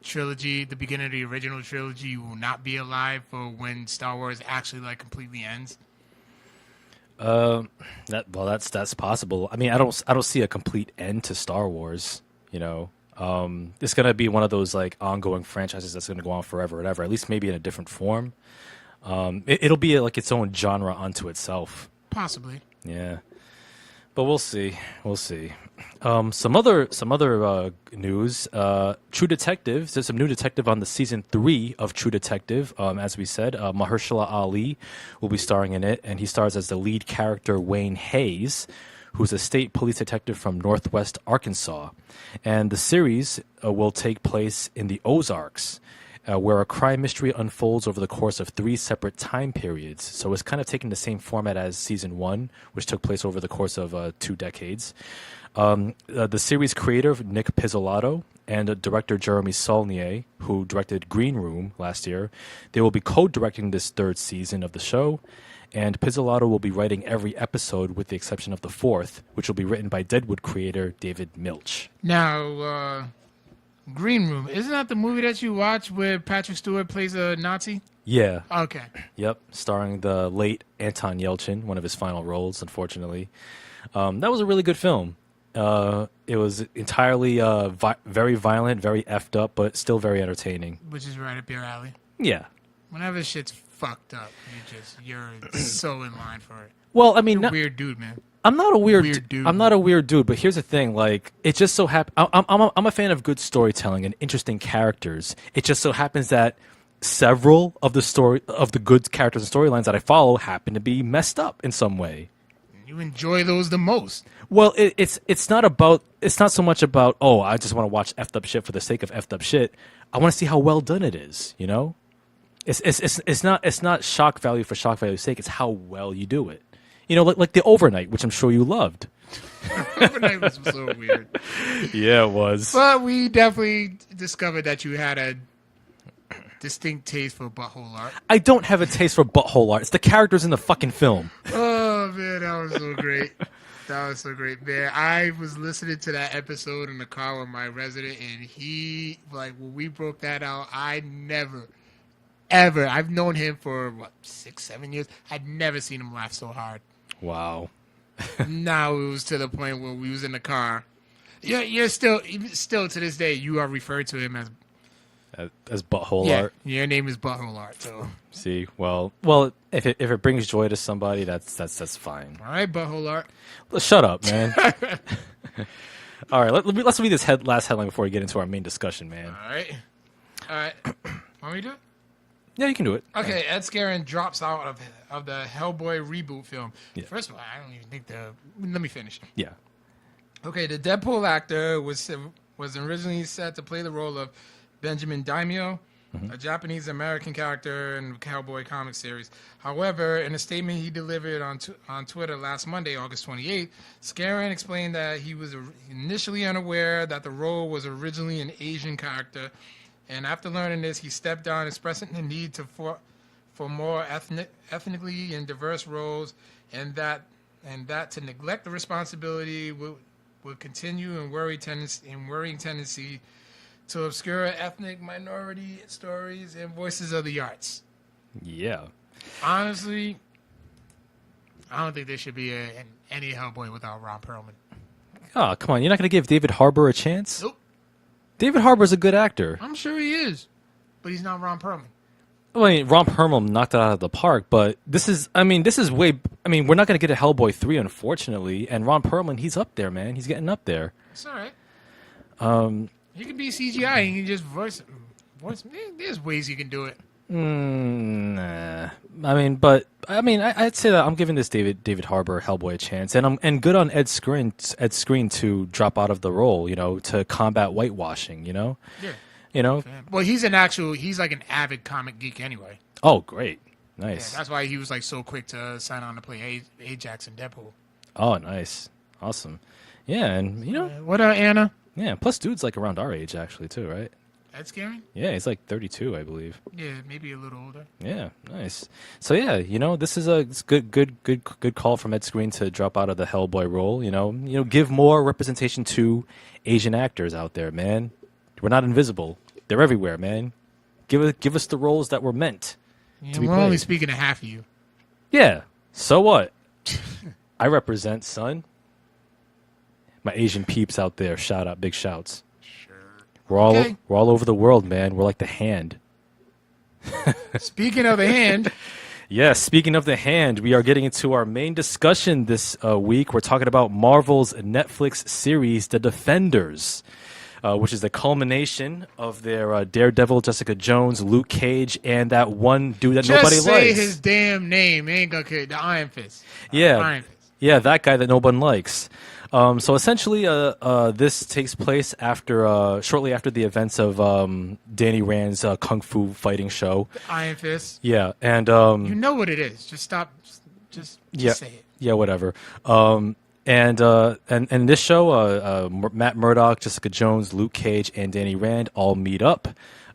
trilogy, the beginning of the original trilogy, you will not be alive for when Star Wars actually completely ends. That's possible. I mean, I don't see a complete end to Star Wars. It's gonna be one of those ongoing franchises that's gonna go on forever and ever. At least maybe in a different form. It'll be its own genre unto itself. Possibly. Yeah, but we'll see. Some other news. True Detective. There's some new detective on the season 3 of True Detective. As we said, Mahershala Ali will be starring in it, and he stars as the lead character Wayne Hayes, who's a state police detective from Northwest Arkansas. And the series will take place in the Ozarks. where a crime mystery unfolds over the course of 3 separate time periods. So it's kind of taking the same format as season 1, which took place over the course of 2 decades. The series creator, Nick Pizzolatto, and director Jeremy Saulnier, who directed Green Room last year, they will be co-directing this 3rd season of the show. And Pizzolatto will be writing every episode with the exception of the 4th, which will be written by Deadwood creator David Milch. Now, Green Room, isn't that the movie that you watch where Patrick Stewart plays a Nazi? Yeah. Okay. Yep, starring the late Anton Yelchin, one of his final roles, unfortunately. That was a really good film. It was entirely very violent, very effed up, but still very entertaining. Which is right up your alley. Yeah. Whenever shit's fucked up, you're so in line for it. Well, I mean, you're a weird dude, man. I'm not a weird dude. I'm not a weird dude, but here's the thing: like, it just so happens. I'm a fan of good storytelling and interesting characters. It just so happens that several of the good characters and storylines that I follow happen to be messed up in some way. You enjoy those the most. Well, it's not so much about, oh, I just want to watch effed up shit for the sake of effed up shit. I want to see how well done it is. You know, it's not shock value for shock value's sake. It's how well you do it. You know, like the Overnight, which I'm sure you loved. Overnight was so weird. Yeah, it was. But we definitely discovered that you had a distinct taste for butthole art. I don't have a taste for butthole art. It's the characters in the fucking film. Oh, man, that was so great. That was so great, man. I was listening to that episode in the car with my resident, and he, like, when we broke that out, I never, ever, I've known him for, 6, 7 years. I'd never seen him laugh so hard. Wow. Now it was to the point where we was in the car. You're still to this day, you are referred to him as butthole art. Your name is Butthole Art. So see, well, if it brings joy to somebody, that's fine. All right, Butthole Art. Shut up, man. All right, let's read this last headline before we get into our main discussion, man. All right. Want me to do it? Yeah, you can do it. Okay, Ed Skerin drops out of the Hellboy reboot film. Yeah. First of all, I don't even think let me finish. Yeah. Okay, the Deadpool actor was originally set to play the role of Benjamin Daimyo, a Japanese-American character in the Hellboy comic series. However, in a statement he delivered on Twitter last Monday, August 28th, Skerin explained that he was initially unaware that the role was originally an Asian character, and after learning this, he stepped down, expressing the need for more ethnically and diverse roles, and that to neglect the responsibility would continue in worrying tendency to obscure ethnic minority stories and voices of the arts. Yeah. Honestly, I don't think there should be any Hellboy without Ron Perlman. Oh, come on. You're not going to give David Harbour a chance? Nope. David Harbour's a good actor. I'm sure he is, but he's not Ron Perlman. Well, I mean, Ron Perlman knocked it out of the park, but we're not going to get a Hellboy 3, unfortunately, and Ron Perlman, he's up there, man. He's getting up there. It's all right. He can be CGI. He can just voice. There's ways you can do it. Nah. I'd say that I'm giving this David Harbour Hellboy a chance, and good on Ed Skerin to drop out of the role, to combat whitewashing, Yeah. Well, he's like an avid comic geek anyway. Oh, great. Nice. Yeah, that's why he was like so quick to sign on to play Ajax and Deadpool. Oh, nice. Awesome. Yeah, and What Anna? Yeah, plus dude's like around our age actually too, right? Ed Skerin? Yeah, he's like 32, I believe. Yeah, maybe a little older. Yeah, nice. So yeah, this is a good call from Ed Skerin to drop out of the Hellboy role. Give more representation to Asian actors out there, man. We're not invisible. They're everywhere, man. Give us the roles that were meant to be we're played. only speaking to half of you. Yeah. So what? I represent, son. My Asian peeps out there, shout out, big shouts. Sure. We're all over the world, man. We're like the Hand. Speaking of the Hand. Yes, speaking of the Hand, we are getting into our main discussion this week. We're talking about Marvel's Netflix series, The Defenders, which is the culmination of their Daredevil, Jessica Jones, Luke Cage, and that one dude that nobody likes. Just say his damn name. Ain't gonna care. The Iron Fist. Yeah. Iron Fist. Yeah, that guy that no one likes. So essentially, this takes place after shortly after the events of Danny Rand's kung fu fighting show. Iron Fist. Yeah, and You know what it is. Just stop. Just say it. yeah, whatever. And in this show, Matt Murdock, Jessica Jones, Luke Cage, and Danny Rand all meet up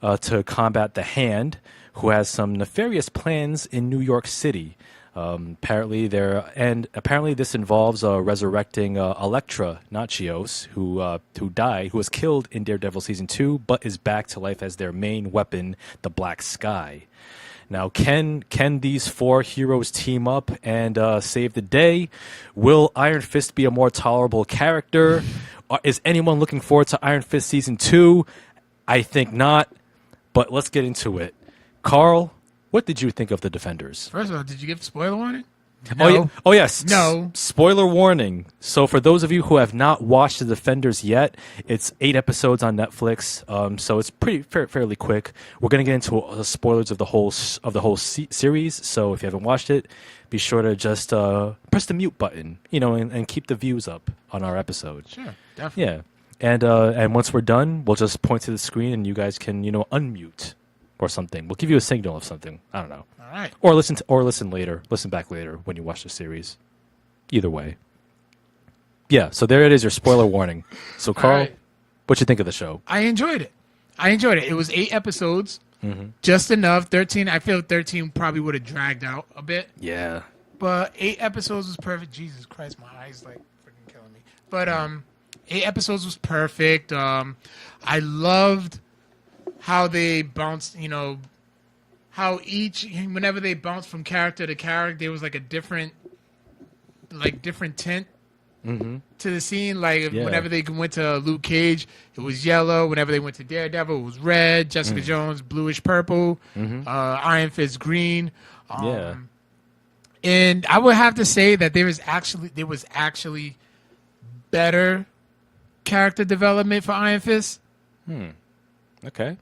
to combat the Hand, who has some nefarious plans in New York City. Apparently this involves resurrecting Elektra Nachios, who died, who was killed in Daredevil season 2, but is back to life as their main weapon, the Black Sky. Now, can these four heroes team up and save the day? Will Iron Fist be a more tolerable character? Is anyone looking forward to Iron Fist season 2? I think not. But let's get into it. Carl, what did you think of the Defenders? First of all, did you give spoiler warning? No. Oh, yes. No. Spoiler warning. So for those of you who have not watched The Defenders yet, it's 8 episodes on Netflix. So it's fairly quick. We're going to get into spoilers of the whole series. So if you haven't watched it, be sure to just press the mute button, and keep the views up on our episode. Sure, definitely. Yeah. And once we're done, we'll just point to the screen and you guys can, unmute or something. We'll give you a signal of something. I don't know. All right. Or listen later. Listen back later when you watch the series. Either way. Yeah, so there it is, your spoiler warning. So Carl, right. What you think of the show? I enjoyed it. It was 8 episodes. Mm-hmm. Just enough. 13. I feel 13 probably would have dragged out a bit. Yeah. But 8 episodes was perfect. Jesus Christ, my eyes like freaking killing me. But 8 episodes was perfect. I loved how they bounced, how whenever they bounced from character to character, there was like a different tint to the scene. Like whenever they went to Luke Cage, it was yellow. Whenever they went to Daredevil, it was red. Jessica Jones, bluish purple. Iron Fist, green. And I would have to say that there was actually better character development for Iron Fist. Okay.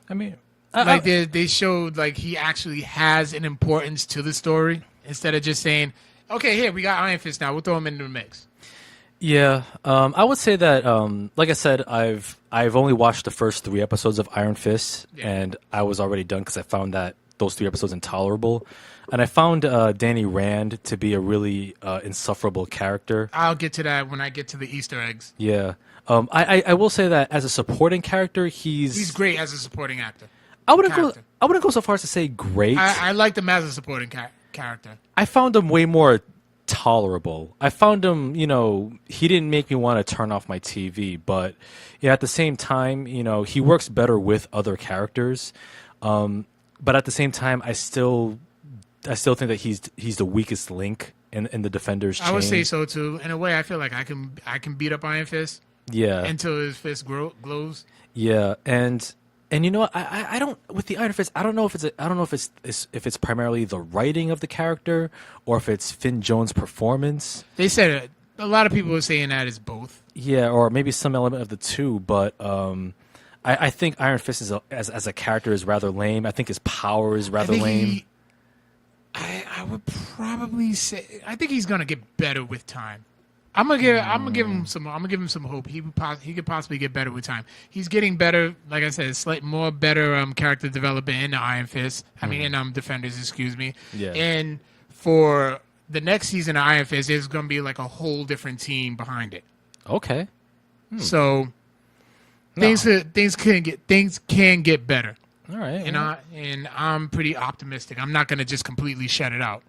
I mean, they showed like he actually has an importance to the story instead of just saying, "Okay, here we got Iron Fist now. We'll throw him into the mix." Yeah, I would say that, like I said, I've only watched the first 3 episodes of Iron Fist, and I was already done because I found that those 3 episodes intolerable, and I found Danny Rand to be a really insufferable character. I'll get to that when I get to the Easter eggs. Yeah. I will say that as a supporting character, he's great as a supporting actor. I wouldn't go so far as to say great. I liked him as a supporting character. I found him way more tolerable. I found him, he didn't make me want to turn off my TV, but at the same time, he works better with other characters. But at the same time, I still think that he's the weakest link in the Defenders chain. I would say so too. In a way, I feel like I can beat up Iron Fist. Yeah. Until his fist glows. Yeah, and you know what? I don't, with the Iron Fist. I don't know if it's primarily the writing of the character or if it's Finn Jones' performance. They said a lot of people are saying that it's both. Yeah, or maybe some element of the two. But I think Iron Fist as a character is rather lame. I think his power is rather lame. I would probably say I think he's gonna get better with time. I'm gonna give him some hope. He could possibly get better with time. He's getting better, like I said, more better character development in the Iron Fist. I mean, in Defenders, excuse me. Yeah. And for the next season of Iron Fist, there's gonna be like a whole different team behind it. Okay. So things can get better. All right. And I'm pretty optimistic. I'm not gonna just completely shut it out.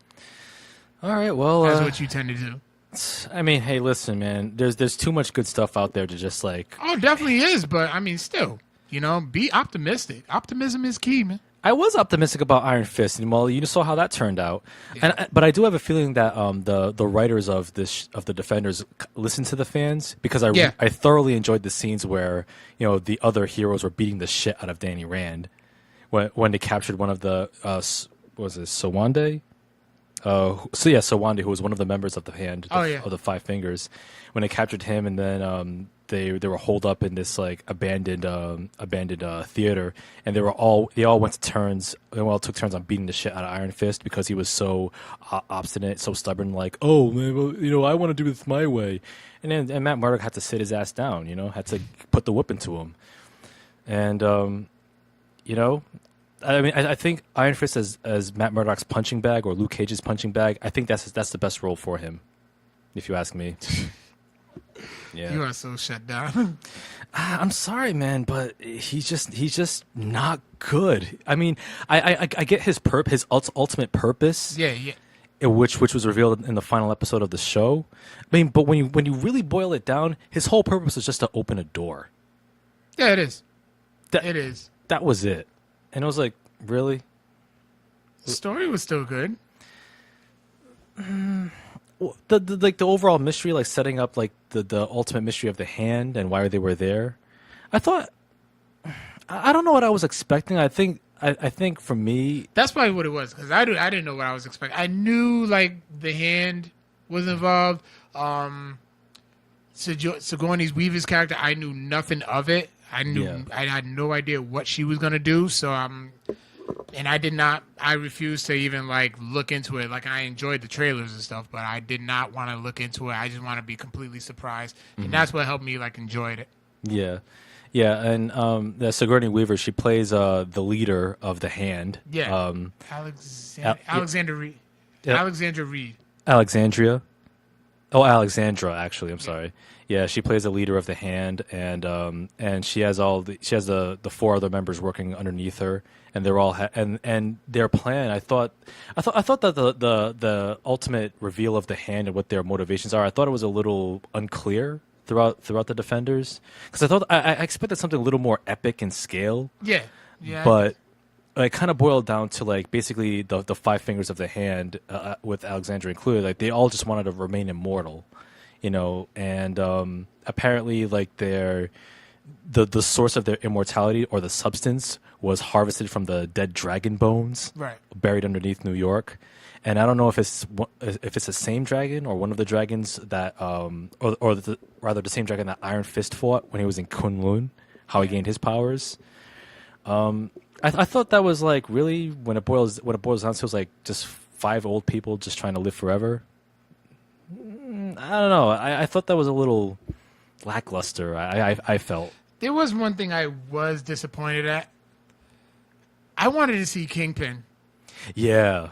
All right. Well, that's what you tend to do. I mean, hey, listen, man. There's too much good stuff out there to just like. Oh, definitely is, but I mean, still, be optimistic. Optimism is key, man. I was optimistic about Iron Fist, and well, you saw how that turned out. Yeah. But I do have a feeling that the writers of the Defenders listen to the fans because I thoroughly enjoyed the scenes where the other heroes were beating the shit out of Danny Rand when they captured one of the Sowande. Sowande, who was one of the members of the Hand of the Five Fingers, when they captured him, and then they were holed up in this like abandoned theater, and they all went to turns. They all took turns on beating the shit out of Iron Fist because he was so obstinate, so stubborn. Like, oh man, well, I want to do this my way. And Matt Murdock had to sit his ass down. Had to put the whip into him. And I mean, I think Iron Fist as Matt Murdock's punching bag or Luke Cage's punching bag. I think that's the best role for him, if you ask me. Yeah. You are so shut down. I'm sorry, man, but he's just not good. I mean, I get his ultimate purpose. Yeah. Which was revealed in the final episode of the show. I mean, but when you really boil it down, his whole purpose was just to open a door. Yeah, it is. It is. That was it. And I was like, really? The story was still good. The overall mystery, like setting up like the ultimate mystery of the hand and why they were there. I thought, I don't know what I was expecting. I think for me, that's probably what it was, because I didn't know what I was expecting. I knew like the hand was involved. Sigourney Weaver's character, I knew nothing of it. I had no idea what she was gonna do. So and I refused to even like look into it. Like, I enjoyed the trailers and stuff, but I did not want to look into it. I just want to be completely surprised, and that's what helped me like enjoy it. Yeah. Yeah, and the Sigourney Weaver, she plays the leader of the hand. Yeah, Alexandra Reed. Alexandria. Oh, Alexandra. Actually, I'm sorry. Yeah, she plays the leader of the hand, and she has the four other members working underneath her, and they're all and their plan. I thought that the ultimate reveal of the hand and what their motivations are. I thought it was a little unclear throughout the Defenders, because I expected something a little more epic in scale. Yeah. But it kind of boiled down to like basically the five fingers of the hand, with Alexandria included. Like, they all just wanted to remain immortal, and apparently like the source of their immortality, or the substance, was harvested from the dead dragon bones, right, buried underneath New York. And I don't know if it's the same dragon or one of the dragons that, rather the same dragon that Iron Fist fought when he was in Kunlun, how he gained his powers. I thought that was like, really, when it boils down to, it was like just five old people just trying to live forever. I don't know. I thought that was a little lackluster. I felt there was one thing I was disappointed at. I wanted to see Kingpin. Yeah.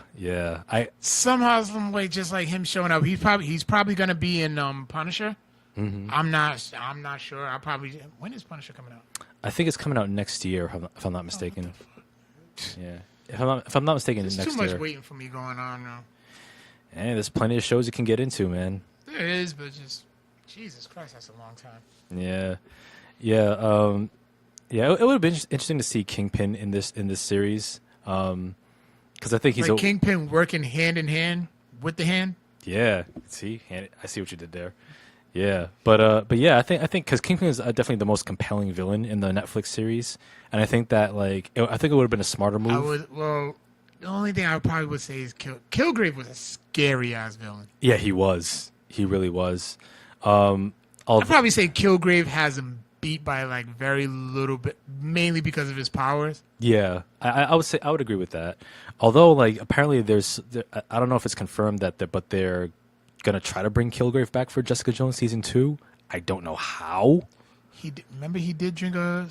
Somehow, some way, just like him showing up. He's probably going to be in Punisher. Mm-hmm. I'm not sure. When is Punisher coming out? I think it's coming out next year, if I'm not mistaken. Yeah, if I'm not mistaken, there's next too much year. waiting for me going on now. Hey, there's plenty of shows you can get into, man. There is, but just Jesus Christ, that's a long time. Yeah. It would have been interesting to see Kingpin in this series, because I think he's like Kingpin working hand in hand with the hand. Yeah, I see what you did there. Yeah, but yeah, I think because Kingpin is definitely the most compelling villain in the Netflix series, and I think that I think it would have been a smarter move. The only thing I probably would say is Kilgrave was a scary ass villain. Yeah, he was. He really was. I'd probably say Kilgrave has him beat by like very little bit, mainly because of his powers. Yeah, I would agree with that. Although, like, apparently I don't know if it's confirmed but they're gonna try to bring Kilgrave back for Jessica Jones season 2. I don't know how. He did drink a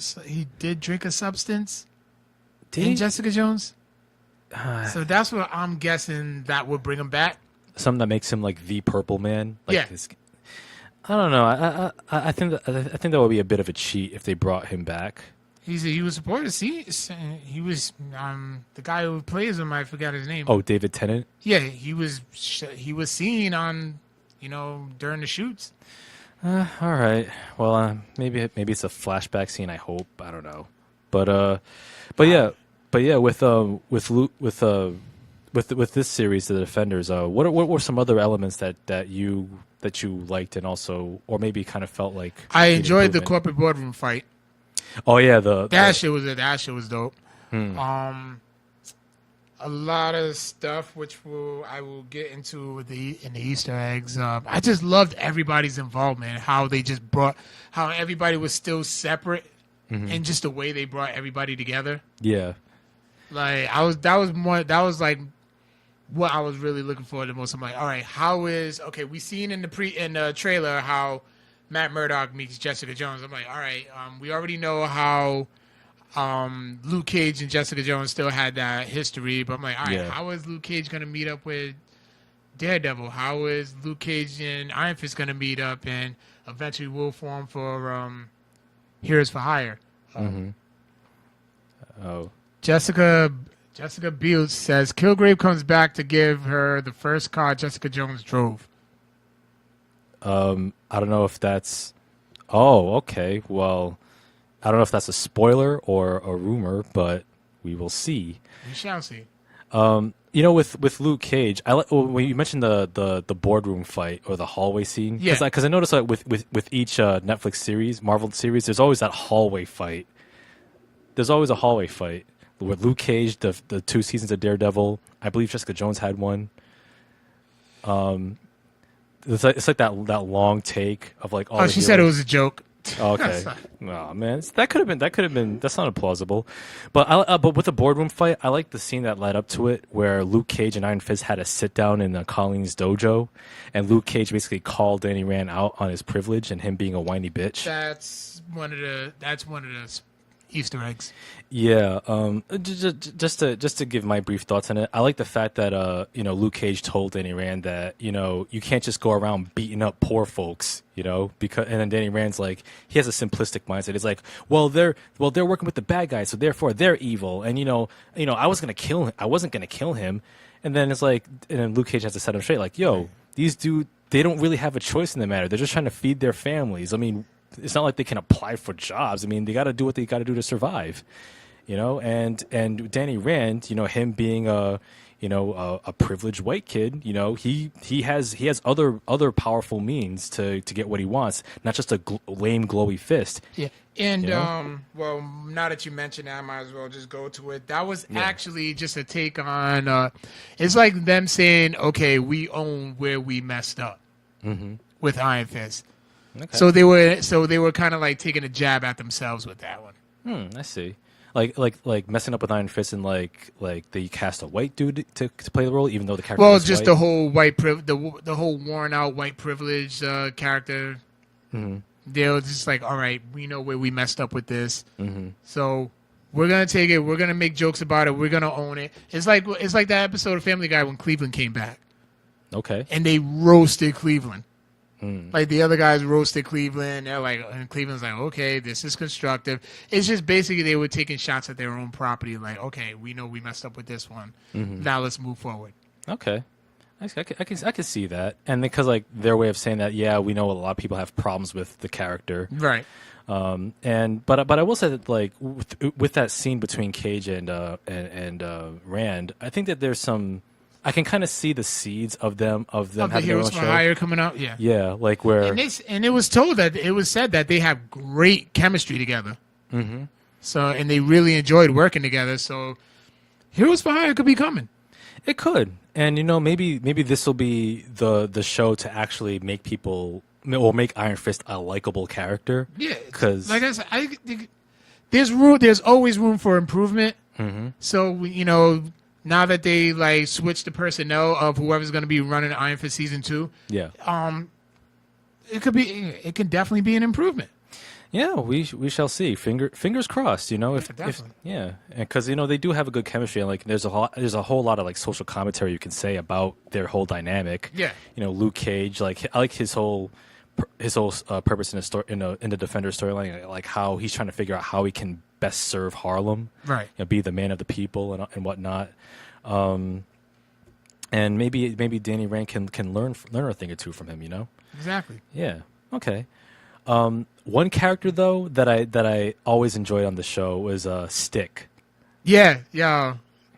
substance in Jessica Jones. So that's what I'm guessing that would bring him back. Something that makes him like the Purple Man. Like, yeah. I don't know. I think that would be a bit of a cheat if they brought him back. He was supposed to see. He was the guy who plays him. I forgot his name. Oh, David Tennant. Yeah, he was seen on, during the shoots. All right. Well, maybe it's a flashback scene. I hope. I don't know. But yeah. With this series, The Defenders, what were some other elements that you liked, and also, or maybe kind of felt like I enjoyed the corporate boardroom fight. Oh yeah, that shit was dope. a lot of stuff, which I will get into in the Easter eggs. I just loved everybody's involvement, how they just how everybody was still separate, and just the way they brought everybody together. Yeah. Like that was like what I was really looking for the most. I'm like, all right, we seen in the trailer how Matt Murdock meets Jessica Jones. I'm like, all right, we already know how Luke Cage and Jessica Jones still had that history, but I'm like, all right, how is Luke Cage gonna meet up with Daredevil? How is Luke Cage and Iron Fist gonna meet up and eventually will form for Heroes for Hire? Jessica Biel says Kilgrave comes back to give her the first car Jessica Jones drove. I don't know if that's... Oh, okay. Well, I don't know if that's a spoiler or a rumor, but we will see. We shall see. With Luke Cage, when you mentioned the boardroom fight or the hallway scene, because I noticed with each Netflix series, Marvel series, there's always that hallway fight. There's always a hallway fight. With Luke Cage, the 2 seasons of Daredevil, I believe Jessica Jones had one. It's like that long take of like all. Oh, she said it was a joke. Okay. Oh man, that could have been. That sounded plausible, but with the boardroom fight, I like the scene that led up to it, where Luke Cage and Iron Fist had a sit down in Colleen's dojo, and Luke Cage basically called Danny Rand out on his privilege and him being a whiny bitch. That's one of the Easter eggs. Yeah, just to give my brief thoughts on it, I like the fact that Luke Cage told Danny Rand that you can't just go around beating up poor folks, because and then Danny Rand's like, he has a simplistic mindset. It's like, well they're working with the bad guys, so therefore they're evil, and I wasn't gonna kill him, and then it's like, and then Luke Cage has to set him straight, like, yo, these dudes, they don't really have a choice in the matter. They're just trying to feed their families. I mean, it's not like they can apply for jobs. I mean, they got to do what they got to do to survive, and Danny Rand, him being a privileged white kid, he has other powerful means to get what he wants, not just a lame glowy fist. Yeah. And well, now that you mention that, I might as well just go to it. That was actually just a take on it's like them saying, okay, we own where we messed up with Iron Fist. Okay. So they were kind of like taking a jab at themselves with that one. I see. Like messing up with Iron Fist, and like they cast a white dude to play the role, even though the character. Well, was just white. the whole the whole worn out white privilege character. They were just like, all right, we know where we messed up with this, so we're gonna take it. We're gonna make jokes about it. We're gonna own it. It's like that episode of Family Guy when Cleveland came back. Okay. And they roasted Cleveland. Like the other guys roasted Cleveland. They're like, and Cleveland's like, okay, this is constructive. It's just basically they were taking shots at their own property. Like, okay, we know we messed up with this one. Now let's move forward. Okay, I can see that, and because like their way of saying that, yeah, we know a lot of people have problems with the character, right? But I will say that like with that scene between Cage and Rand, I think that there's some. I can kind of see the seeds of them of having the Heroes for Hire coming out. Yeah, like where and it was said that they have great chemistry together. So and they really enjoyed working together. So Heroes for Hire could be coming. It could, and maybe this will be the show to actually make people or make Iron Fist a likable character. Yeah, because like I said, I think there's always room for improvement. So now that they like switched the personnel of whoever's going to be running Iron Fist season 2, it could definitely be an improvement. Yeah, we shall see. Fingers crossed. If because they do have a good chemistry, and like there's a whole lot of like social commentary you can say about their whole dynamic. Yeah, Luke Cage, like I like his whole purpose in the story in the Defender storyline, like how he's trying to figure out how he can best serve Harlem, right? Be the man of the people and whatnot. And maybe Danny Rand can learn a thing or two from him. Exactly. Yeah. Okay. One character though that I always enjoyed on the show was Stick. Yeah.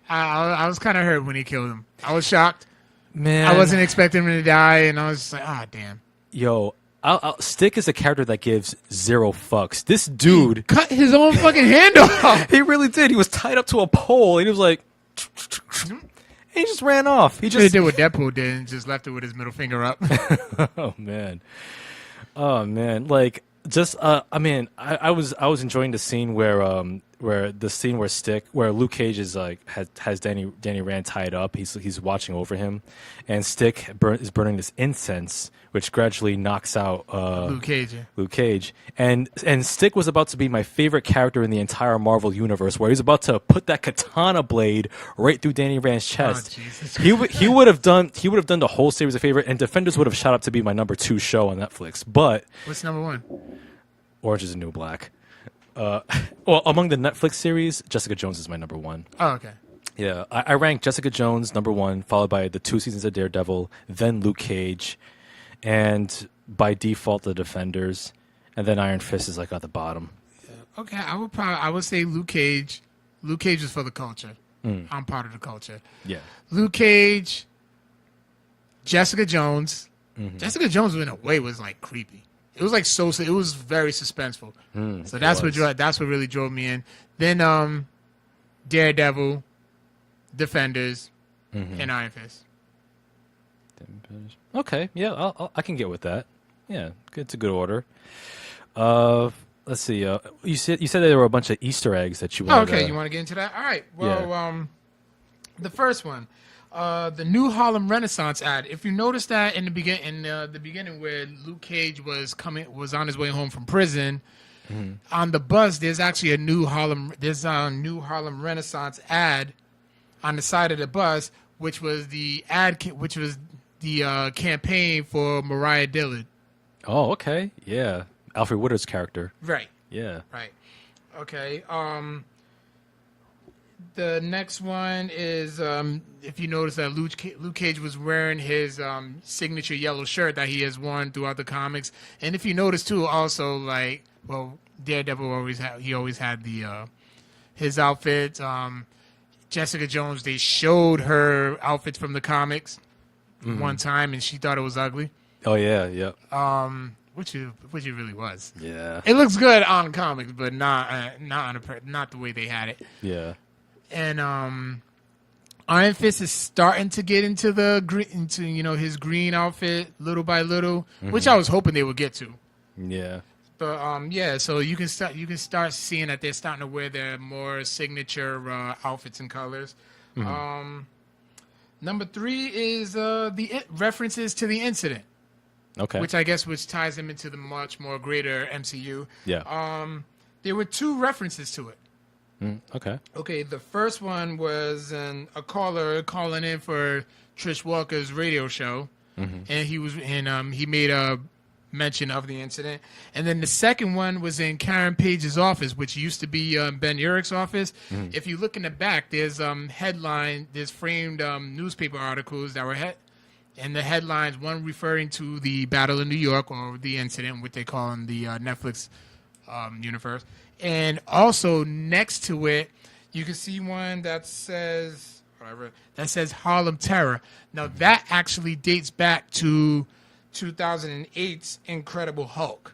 I was kind of hurt when he killed him. I was shocked. Man, I wasn't expecting him to die, and I was just like, damn. Yo, Stick is a character that gives zero fucks. This dude cut his own fucking hand off. He really did. He was tied up to a pole, and he was like, he just ran off. He Should have just did what Deadpool did and just left it with his middle finger up. oh man, like just I mean, I was enjoying the scene where Luke Cage is like has Danny Rand tied up. He's watching over him, and Stick is burning this incense, which gradually knocks out Luke Cage, and Stick was about to be my favorite character in the entire Marvel universe, where he's about to put that katana blade right through Danny Rand's chest. He would have done the whole series a favor, and Defenders would have shot up to be my number 2 show on Netflix. But what's number 1? Orange is the New Black. Well, among the Netflix series, Jessica Jones is my number 1. Oh, okay. Yeah, I ranked Jessica Jones number 1, followed by the 2 seasons of Daredevil, then Luke Cage, and by default the Defenders, and then Iron Fist is like at the bottom. Yeah. Okay, I would say Luke Cage. Luke Cage is for the culture. I'm part of the culture. Yeah. Luke Cage, Jessica Jones. Jessica Jones in a way was like creepy. It was like it was very suspenseful. So that's what really drove me in. Then Daredevil, Defenders, and Iron Fist. Okay, yeah, I can get with that. Yeah, it's a good order. Let's see. You said there were a bunch of Easter eggs that you wanted. Okay, you want to get into that? All right. Well, the first one. The New Harlem Renaissance ad. If you notice that in the beginning where Luke Cage was on his way home from prison, on the bus there's actually a New Harlem Renaissance ad on the side of the bus, which was the campaign for Mariah Dillard. Oh, okay, yeah, Alfred Woodard's character. Right. Yeah. Right. Okay. The next one is, if you notice that Luke Cage was wearing his signature yellow shirt that he has worn throughout the comics, and if you notice too, also like, well, Daredevil always had his outfits. Jessica Jones, they showed her outfits from the comics one time, and she thought it was ugly. Oh yeah, yeah. Which it really was. Yeah. It looks good on comics, but not the way they had it. Yeah. And Iron Fist is starting to get into his green outfit little by little, which I was hoping they would get to. Yeah. But so you can start seeing that they're starting to wear their more signature outfits and colors. Number 3 is the references to the incident. Okay. Which ties them into the much more greater MCU. Yeah. There were 2 references to it. Okay. Okay, the first one was a caller calling in for Trish Walker's radio show, and he made a mention of the incident. And then the second one was in Karen Page's office, which used to be Ben Urich's office. If you look in the back, there's framed newspaper articles that were and the headlines, one referring to the Battle of New York or the incident, what they call in the Netflix universe. And also next to it, you can see one that says Harlem Terror. Now that actually dates back to 2008's Incredible Hulk.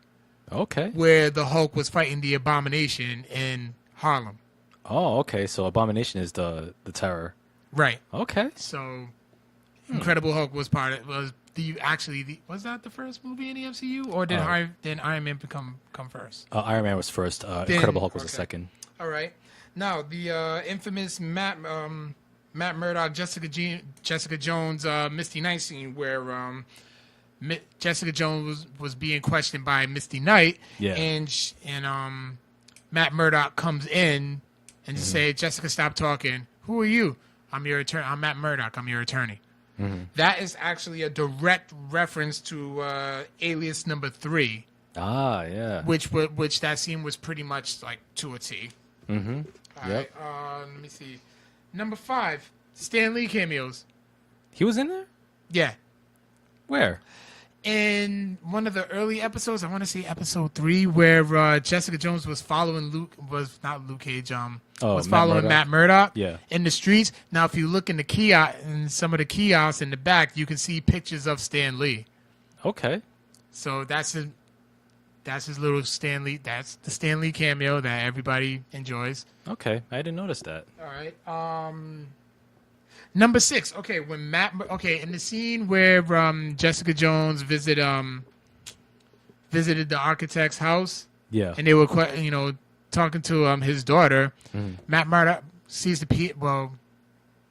Okay. Where the Hulk was fighting the Abomination in Harlem. Oh, okay. So Abomination is the terror. Right. Okay. So Incredible Hulk was was that the first movie in the MCU, or did Iron Man come first? Iron Man was first. Incredible Hulk was the second. All right. Now the infamous Matt Murdock, Jessica Jones, Misty Knight scene where Jessica Jones was being questioned by Misty Knight, and Matt Murdock comes in and say, "Jessica, stop talking. Who are you? I'm your attorney. I'm Matt Murdock. I'm your attorney." That is actually a direct reference to Alias number 3. Ah, yeah. Which that scene was pretty much like to a T. All right. Let me see. Number 5, Stan Lee cameos. He was in there? Yeah. Where? In one of the early episodes, I want to say episode 3, where Jessica Jones was following Matt Murdock in the streets. Now, if you look in some of the kiosks in the back, you can see pictures of Stan Lee. Okay. So that's his little Stan Lee. That's the Stan Lee cameo that everybody enjoys. Okay, I didn't notice that. All right. Number 6. Okay, when in the scene where Jessica Jones visited the architect's house. Yeah. And they were talking to his daughter. Matt Murdock sees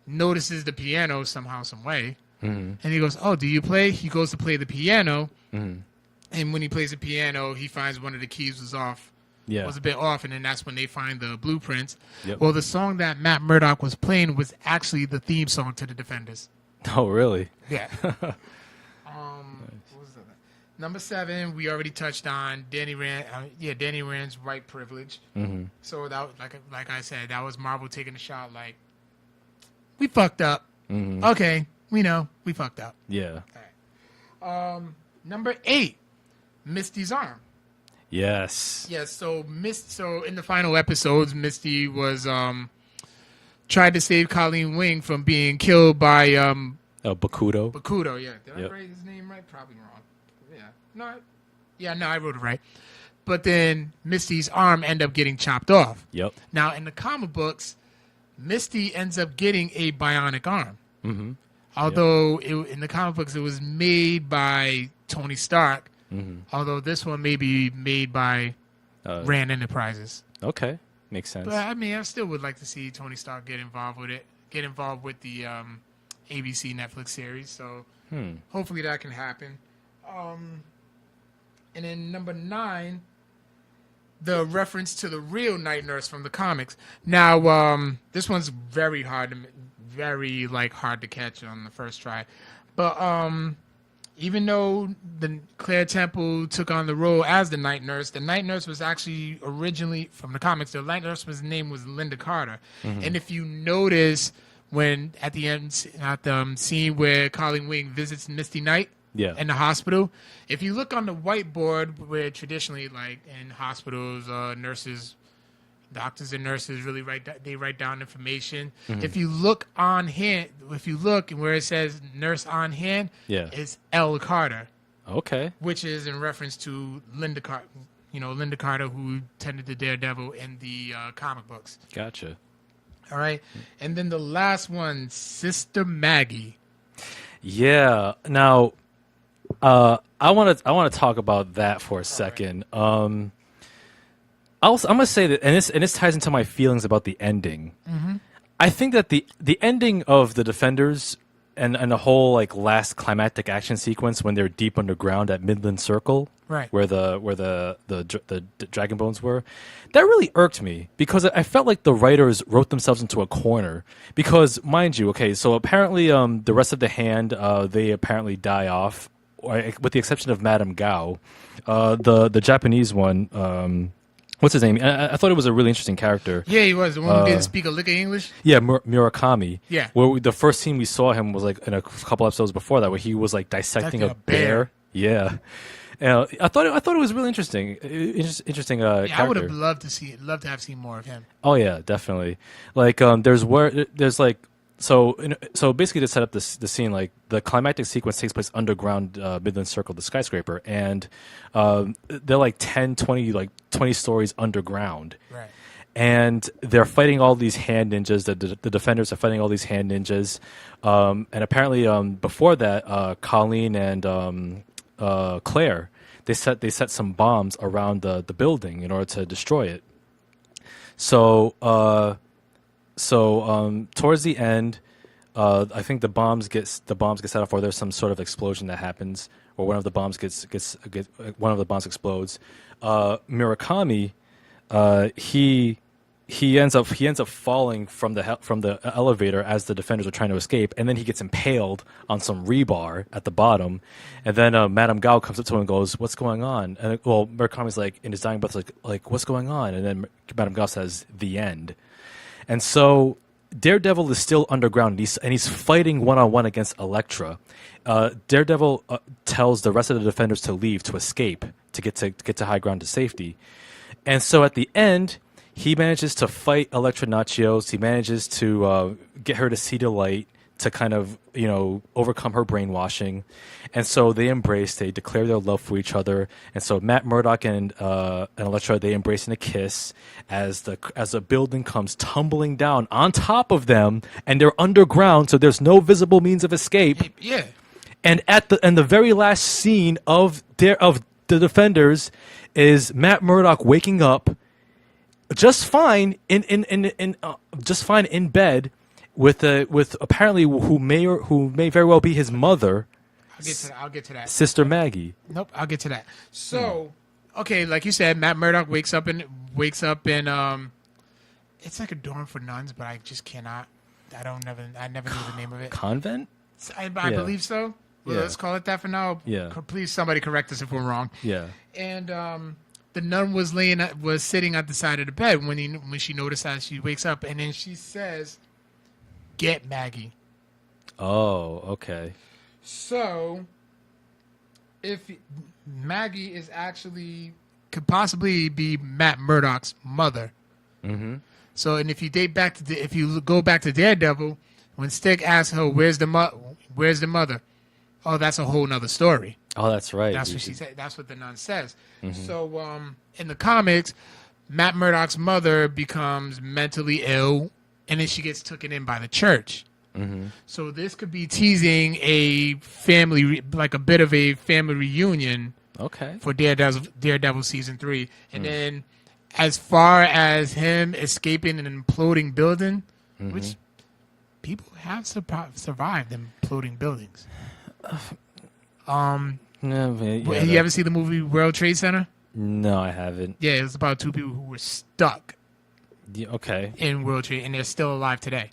notices the piano somehow, some way. And he goes, "Oh, do you play?" He goes to play the piano. And when he plays the piano, he finds one of the keys was off. Yeah. Was a bit off, and then that's when they find the blueprints. Yep. Well, the song that Matt Murdock was playing was actually the theme song to the Defenders. Oh, really? Yeah. What was that? Number 7, we already touched on Danny Rand. Danny Rand's white privilege. So that, like I said, that was Marvel taking a shot. Like, we fucked up. Okay, we know we fucked up. Yeah. All right. Number 8, Misty's arm. Yes. Yeah. So in the final episodes, Misty was tried to save Colleen Wing from being killed by Bakudo. Bakudo. Yeah. Did I write his name right? Probably wrong. No, I wrote it right. But then Misty's arm ended up getting chopped off. Yep. Now in the comic books, Misty ends up getting a bionic arm. Although in the comic books it was made by Tony Stark. Although this one may be made by Rand Enterprises. Okay, makes sense. But I mean, I still would like to see Tony Stark get involved with it. Get involved with the ABC Netflix series. So hopefully that can happen. And then number 9, the reference to the real Night Nurse from the comics. Now, this one's very hard to catch on the first try. But even though Claire Temple took on the role as the Night Nurse was actually originally from the comics. The Night Nurse's name was Linda Carter. And if you notice when at the end at the scene where Colleen Wing visits Misty Knight. Yeah. In the hospital, if you look on the whiteboard where traditionally, like in hospitals, doctors and nurses really write down information. If you look on hand, where it says nurse on hand, it's L. Carter. Okay. Which is in reference to Linda Carter. Linda Carter, who tended to Daredevil in the comic books. Gotcha. All right, and then the last one, Sister Maggie. Yeah. Now. I want to talk about that for a second. Right. I'm gonna say that, and this ties into my feelings about the ending. I think that the ending of the Defenders and the whole last climactic action sequence when they're deep underground at Midland Circle, right, where the Dragon Bones were, that really irked me because I felt like the writers wrote themselves into a corner. Because mind you, okay, so apparently the rest of the hand they apparently die off. With the exception of Madame Gao, the Japanese one, what's his name? I thought it was a really interesting character. Yeah, he was the one who didn't speak a lick of English. Yeah, Murakami. Yeah. Where the first scene we saw him was in a couple episodes before that, where he was dissecting a bear. Yeah. I thought it was really interesting. Interesting. Character. I would have loved to have seen more of him. Oh yeah, definitely. So basically to set up the scene, the climactic sequence takes place underground Midland Circle, the skyscraper, and they're 10, 20 stories underground. Right. And they're fighting all these hand ninjas. The Defenders are fighting all these hand ninjas. And apparently before that, Colleen and Claire, they set some bombs around the building in order to destroy it. So towards the end, I think the bombs get set off, or there's some sort of explosion that happens, or one of the bombs explodes. Murakami, he ends up falling from the elevator as the Defenders are trying to escape, and then he gets impaled on some rebar at the bottom, and then Madame Gao comes up to him and goes, "What's going on?" And Murakami's in his dying breath, like "What's going on?" And then Madame Gao says, "The end." And so Daredevil is still underground, and he's fighting one-on-one against Elektra. Daredevil tells the rest of the Defenders to leave, to escape, to get to high ground, to safety. And so at the end, he manages to fight Elektra Nachios. He manages to get her to see the light, to kind of, overcome her brainwashing. And so they embrace, they declare their love for each other. And so Matt Murdock and Elektra, they embrace in a kiss as the building comes tumbling down on top of them, and they're underground, so there's no visible means of escape. Yeah. And at the very last scene of the Defenders is Matt Murdock waking up just fine just fine in bed with apparently who may very well be his mother. I'll get to that. Sister Maggie. Nope, I'll get to that. So, okay, like you said, Matt Murdock wakes up in it's like a dorm for nuns, but I just cannot. I never knew the name of it. Convent? I believe so. Well, let's call it that for now. Yeah. Please, somebody correct us if we're wrong. Yeah. And the nun was sitting at the side of the bed when she noticed that she wakes up, and then she says, "Get Maggie." Oh, okay. So, if Maggie could possibly be Matt Murdock's mother. Mm-hmm. So, and if you go back to Daredevil, when Stick asks her, "Where's the mother?" Oh, that's a whole nother story. Oh, that's right. That's what she said. That's what the nun says. Mm-hmm. So, in the comics, Matt Murdock's mother becomes mentally ill, and then she gets taken in by the church. Mm-hmm. So this could be teasing a like a bit of a family reunion. Okay. For Daredevil season 3, and then as far as him escaping an imploding building, which people have survived imploding buildings. No, you ever see the movie World Trade Center? No, I haven't. Yeah, it was about two people who were stuck. Yeah, okay. In World Trade, and they're still alive today.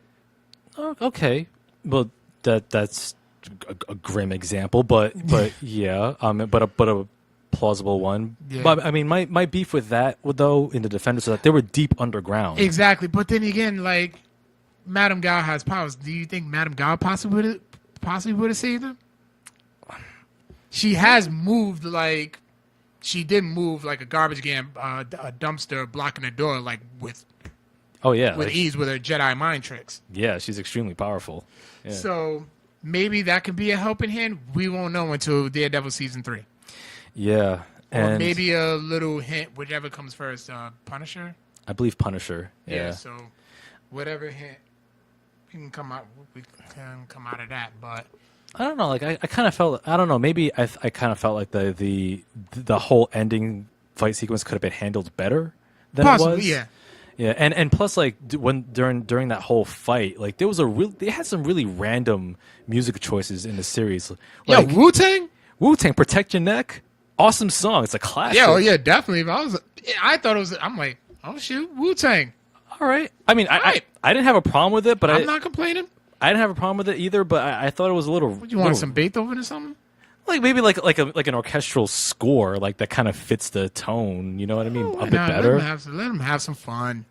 Oh, okay. Well, that's a grim example, but yeah, but a plausible one. Yeah. But I mean, my beef with that, though, in the Defenders, is that they were deep underground. Exactly, but then again, like Madame Gao has powers. Do you think Madame Gao possibly would have saved them? She has moved like she did move like a garbage can, a dumpster blocking a door, like with ease with her Jedi mind tricks. Yeah, she's extremely powerful. Yeah. So maybe that could be a helping hand. We won't know until Daredevil season 3. Yeah, or maybe a little hint, whichever comes first. Punisher. I believe Punisher. Yeah. So whatever hint we can come out of that, but. I don't know. Like I kind of felt. I don't know. Maybe I kind of felt like the whole ending fight sequence could have been handled better than it was. Yeah. Yeah, and plus, like during that whole fight, like they had some really random music choices in the series. Like, yeah, Wu-Tang, Protect Your Neck, awesome song. It's a classic. Yeah, yeah, definitely. I thought it was. I'm like, oh shoot, Wu-Tang. All right. I mean, I didn't have a problem with it, but I'm not complaining. I didn't have a problem with it either, but I thought it was a little. Would you want some Beethoven or something? Like maybe like an orchestral score, like that kind of fits the tone. You know what I mean? A bit better. Let them have some fun.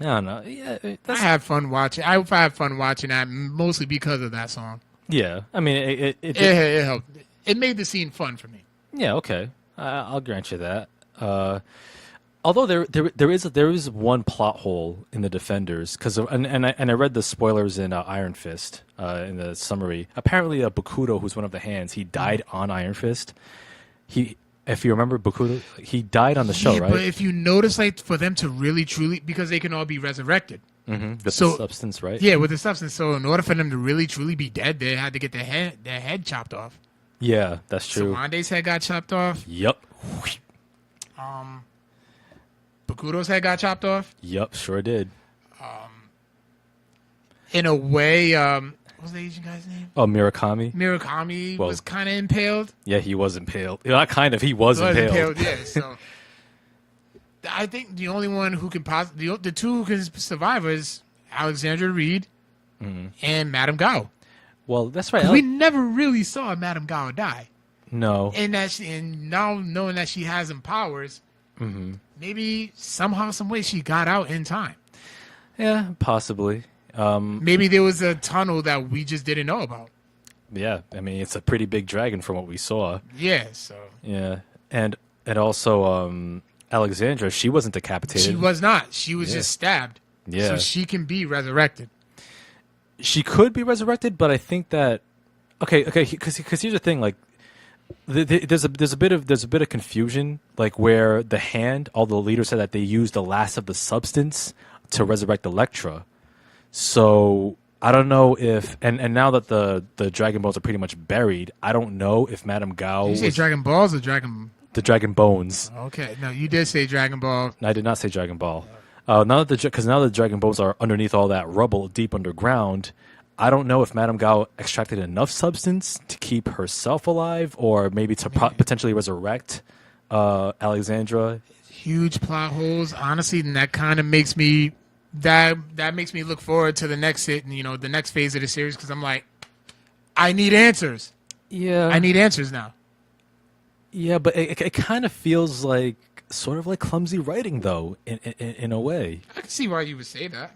I don't know. Yeah, I had fun watching. I had fun watching that mostly because of that song. Yeah, I mean it helped. It made the scene fun for me. Yeah, okay, I'll grant you that. Although there is one plot hole in the Defenders because and I read the spoilers in Iron Fist in the summary. Apparently, Bakudo, who's one of the hands, he died on Iron Fist. If you remember Bakudo, he died on the show, right? But if you notice, like for them to really truly, because they can all be resurrected. Mm-hmm. With the substance, right? Yeah, with the substance. So in order for them to really truly be dead, they had to get their head chopped off. Yeah, that's true. So Wande's head got chopped off. Yep. Bakudo's head got chopped off. Yep, sure did. In a way, what was the Asian guy's name? Oh, Murakami. Murakami was kind of impaled. Yeah, he was impaled. Not kind of. He was impaled. Yeah. So I think the only one who can the two who can survive is Alexandra Reed and Madame Gao. Well, that's right. We never really saw Madame Gao die. No. And now knowing that she has some powers, maybe somehow, some way she got out in time. Yeah, possibly. Maybe there was a tunnel that we just didn't know about. Yeah, I mean it's a pretty big dragon from what we saw. Yeah. So. Yeah, and also Alexandra, she wasn't decapitated. She was not. She was just stabbed. Yeah. So she can be resurrected. she could be resurrected, but I think that okay, because here's the thing, like there's a bit of confusion, like where the hand, all the leaders said that they used the last of the substance to resurrect Elektra. So I don't know if and now that the Dragon Balls are pretty much buried, I don't know if Madame Gao. Did you say Dragon Balls or Dragon? The Dragon Bones. Okay, no, you did say Dragon Ball. No, I did not say Dragon Ball. Now that because now the Dragon Bones are underneath all that rubble deep underground, I don't know if Madame Gao extracted enough substance to keep herself alive, or maybe to potentially resurrect Alexandra. Huge plot holes, honestly, and that kind of makes me that makes me look forward to the next the next phase of the series, because I'm like, I need answers. Yeah, I need answers now. Yeah, but it kind of feels like sort of like clumsy writing, though, in a way. I can see why you would say that.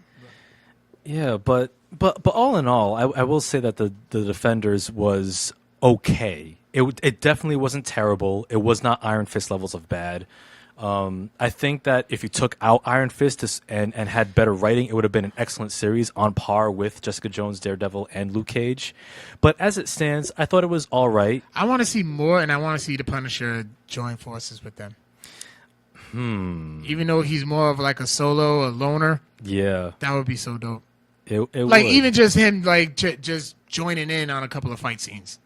Yeah, but all in all, I will say that the Defenders was okay. It definitely wasn't terrible. It was not Iron Fist levels of bad. I think that if you took out Iron Fist and had better writing, it would have been an excellent series on par with Jessica Jones, Daredevil, and Luke Cage. But as it stands, I thought it was all right. I want to see more, and I want to see the Punisher join forces with them. Even though he's more of like a solo, a loner. Yeah. That would be so dope. It like, would. even just him, like, just joining in on a couple of fight scenes.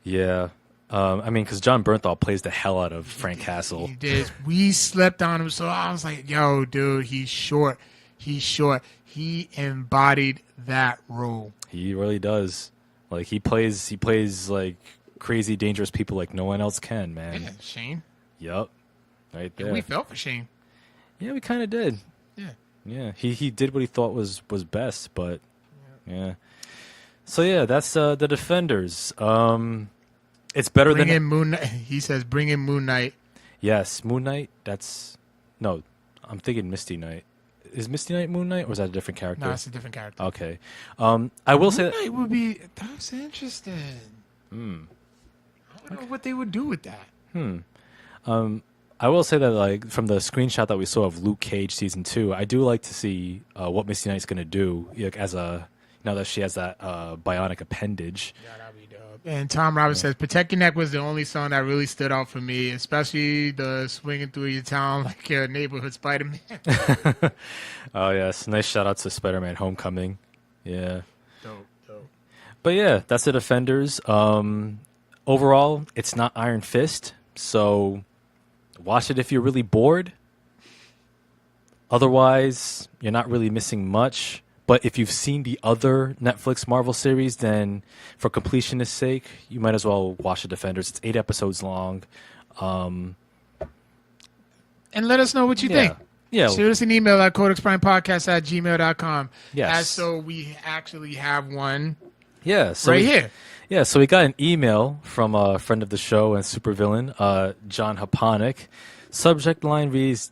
Yeah. I mean, because John Bernthal plays the hell out of Frank Castle. He did. We slept on him, so I was like, yo, dude, he's short. He's short. He embodied that role. He really does. Like, he plays like crazy, dangerous people like no one else can, man. Yeah, Shane. Yup. Right there. And we felt for Shane. Yeah, we kind of did. Yeah. Yeah, he did what he thought was best, but yeah. So yeah, that's the Defenders. It's better bring than in Moon Knight. He says, "Bring in Moon Knight." Yes, Moon Knight. No, I'm thinking Misty Knight. Is Misty Knight Moon Knight, or is that a different character? No, it's a different character. Okay. I will say Moon that Knight would be. That's interesting. I don't know what they would do with that. I will say that, like, from the screenshot that we saw of Luke Cage season 2, I do like to see what Misty Knight's going to do, like, now that she has that bionic appendage. Yeah, that'd be dope. And Tom Roberts says, "Protect Your Neck" was the only song that really stood out for me, especially the swinging through your town like your neighborhood Spider-Man. Oh yes, nice shout out to Spider-Man: Homecoming. Yeah. Dope. But yeah, that's the Defenders. Overall, it's not Iron Fist, so watch it if you're really bored. Otherwise, you're not really missing much. But if you've seen the other Netflix Marvel series, then for completionist's sake, you might as well watch The Defenders. It's 8 episodes long. And let us know what you think. Yeah. Shoot us an email at codexprimepodcast@gmail.com. Yes. So we actually have one Yeah. So right here. Yeah, so we got an email from a friend of the show and supervillain, John Haponic. Subject line reads,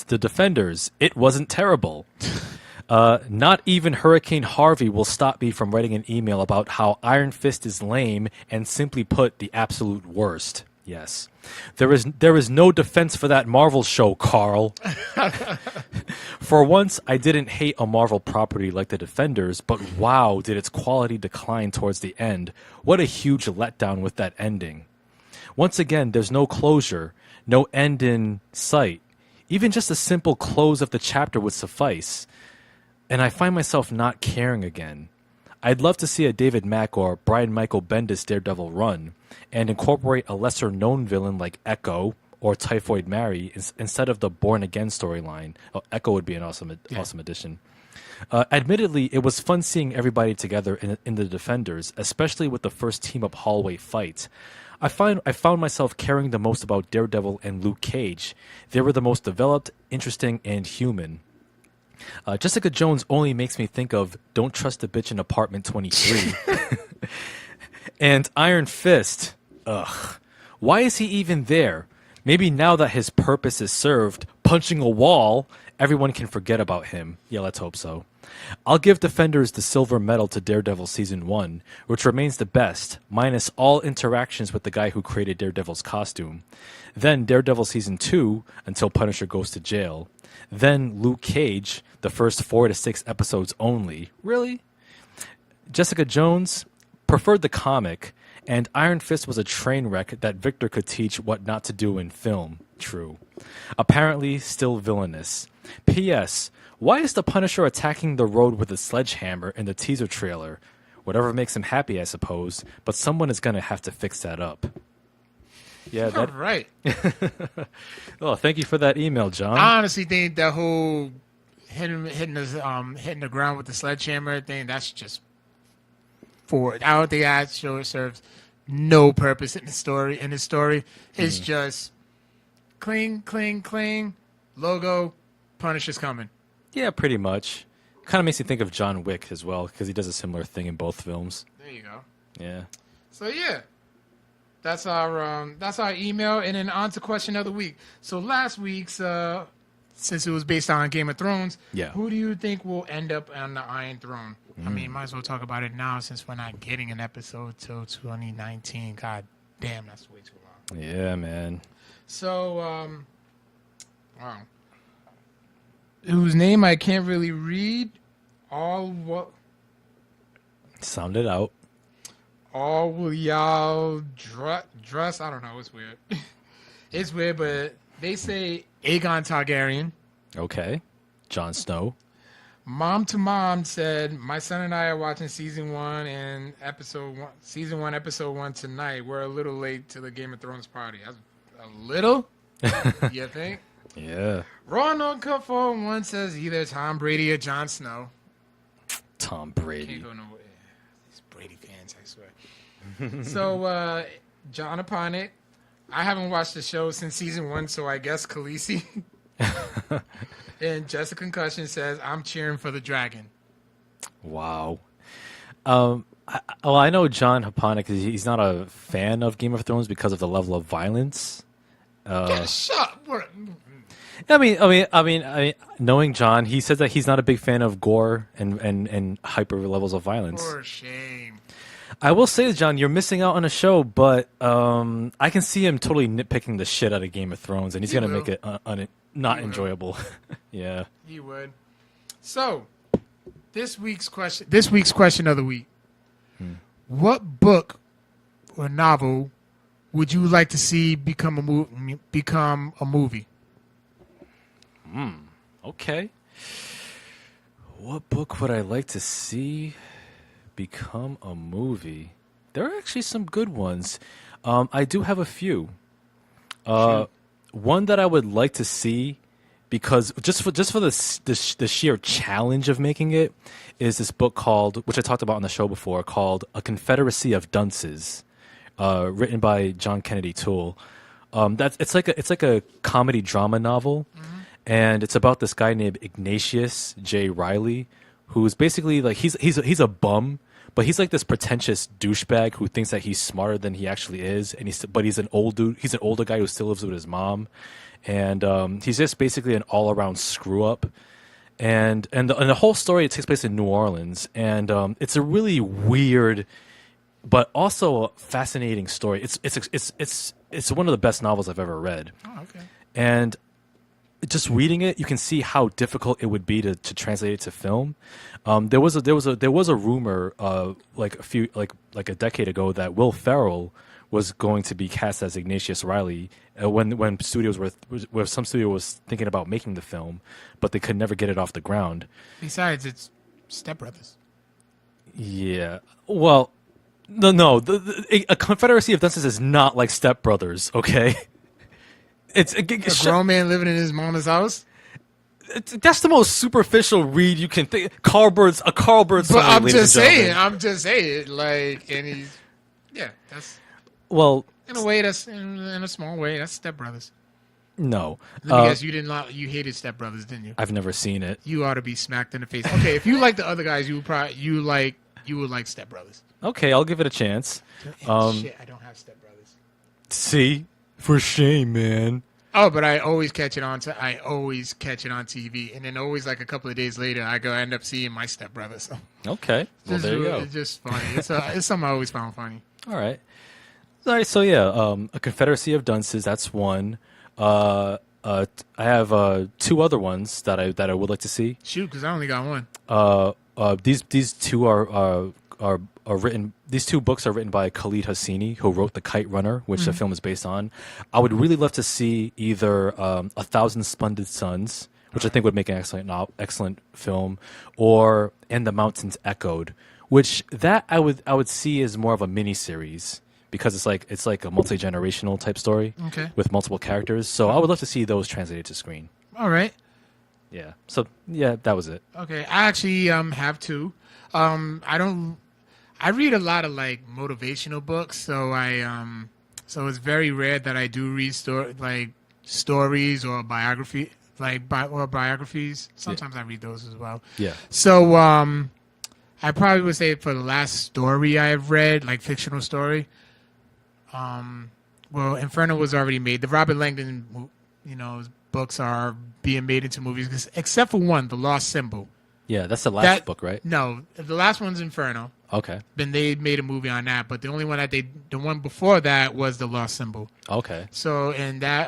"The Defenders. It wasn't terrible." Not even Hurricane Harvey will stop me from writing an email about how Iron Fist is lame and, simply put, the absolute worst. Yes. There is no defense for that Marvel show, Carl. For once, I didn't hate a Marvel property like The Defenders, but wow, did its quality decline towards the end. What a huge letdown with that ending. Once again, there's no closure, no end in sight. Even just a simple close of the chapter would suffice. And I find myself not caring again. I'd love to see a David Mack or Brian Michael Bendis Daredevil run and incorporate a lesser-known villain like Echo or Typhoid Mary instead of the Born Again storyline. Oh, Echo would be an awesome addition. Admittedly, it was fun seeing everybody together in the Defenders, especially with the first team-up hallway fight. I found myself caring the most about Daredevil and Luke Cage. They were the most developed, interesting, and human. Jessica Jones only makes me think of Don't Trust the Bitch in Apartment 23. And Iron Fist. Ugh. Why is he even there? Maybe now that his purpose is served, punching a wall, everyone can forget about him. Yeah, let's hope so. I'll give Defenders the silver medal to Daredevil Season 1, which remains the best, minus all interactions with the guy who created Daredevil's costume. Then Daredevil Season 2, until Punisher goes to jail. Then Luke Cage, the first 4 to 6 episodes only. Really? Jessica Jones preferred the comic, and Iron Fist was a train wreck that Victor could teach what not to do in film. True. Apparently, still villainous. P.S. Why is the Punisher attacking the road with a sledgehammer in the teaser trailer? Whatever makes him happy, I suppose, but someone is going to have to fix that up. Yeah, that... Right. Oh, thank you for that email, John. I honestly think the whole hitting the ground with the sledgehammer thing, that's just for I don't think that show serves no purpose in the story. It's just cling, cling, cling, logo, Punisher's coming. Yeah, pretty much. Kind of makes me think of John Wick as well, because he does a similar thing in both films. There you go. Yeah. So yeah, that's our email, and then on to question of the week. So last week's, since it was based on Game of Thrones, who do you think will end up on the Iron Throne? I mean, might as well talk about it now since we're not getting an episode till 2019. God damn, that's way too long. Yeah, man. So, wow. Whose name I can't really read. Sound it out. All will y'all dress? I don't know. It's weird. It's weird, but they say Aegon Targaryen. Okay. Jon Snow. Mom to Mom said, my son and I are watching season 1 episode 1 tonight. We're a little late to the Game of Thrones party. A little? You think? Yeah. Ronald Cuff41 says either Tom Brady or Jon Snow. Tom Brady. Can't go nowhere. These Brady fans, I swear. So, John upon it. I haven't watched the show since season 1, so I guess Khaleesi. And Jessica Concussion says, I'm cheering for the dragon. Wow. I know John Haponic, he's not a fan of Game of Thrones because of the level of violence. Yeah, shut up. I mean, knowing John, he says that he's not a big fan of gore and hyper levels of violence. For shame. I will say, John, you're missing out on a show, but I can see him totally nitpicking the shit out of Game of Thrones, and he's going to make it not enjoyable. Yeah. He would. So, this week's question of the week. What book or novel would you like to see become a movie? Okay. What book would I like to see become a movie? There are actually some good ones. I do have a few. One that I would like to see, because just for the sheer challenge of making it, is this book called, which I talked about on the show before, called A Confederacy of Dunces, written by John Kennedy Toole. It's like a comedy drama novel. And it's about this guy named Ignatius J. Riley, who's basically like he's a bum, but he's like this pretentious douchebag who thinks that he's smarter than he actually is, and he's an old dude. He's an older guy who still lives with his mom, and he's just basically an all around screw up. And the whole story, it takes place in New Orleans, and it's a really weird, but also a fascinating story. It's one of the best novels I've ever read. Oh, okay. And just reading it, you can see how difficult it would be to translate it to film. There was a rumor like a decade ago that Will Ferrell was going to be cast as Ignatius Riley when some studio was thinking about making the film, but they could never get it off the ground. Besides, it's Step Brothers. Yeah. Well, no. A Confederacy of Dunces is not like Step Brothers. Okay. It's a grown man living in his mama's house. That's the most superficial read you can think. Carl Bird's But song, I'm just saying, like, and he's, yeah, that's, well, in a way, that's in a small way, that's Step Brothers. No, Let me guess, you hated Step Brothers, didn't you? I've never seen it. You ought to be smacked in the face. Okay, if you like the other guys, you would like Step Brothers. Okay, I'll give it a chance. Shit, I don't have Step Brothers. See, for shame, man. Oh, but I always catch it on TV, and then always like a couple of days later, I end up seeing my Step Brother. So okay, well there you go. It's just funny. It's something I always found funny. All right. So yeah, A Confederacy of Dunces. That's one. I have two other ones that I would like to see. Shoot, because I only got one. These two are are written. These two books are written by Khalid Hosseini, who wrote The Kite Runner, which the film is based on. I would really love to see either A Thousand Splendid Suns, which I think would make an excellent film, or And the Mountains Echoed, which that I would see as more of a mini series because it's like a multi-generational type story with multiple characters. So I would love to see those translated to screen. All right. Yeah. So yeah, that was it. Okay. I actually have two. I read a lot of like motivational books, so so it's very rare that I do read stories or biographies. Sometimes I read those as well. Yeah. So I probably would say for the last story I have read, like fictional story, well, Inferno was already made. The Robert Langdon, books are being made into movies, except for one, The Lost Symbol. Yeah, that's the last book, right? No, the last one's Inferno. Okay. Then they made a movie on that, but the only one the one before that was The Lost Symbol. Okay. So, and that,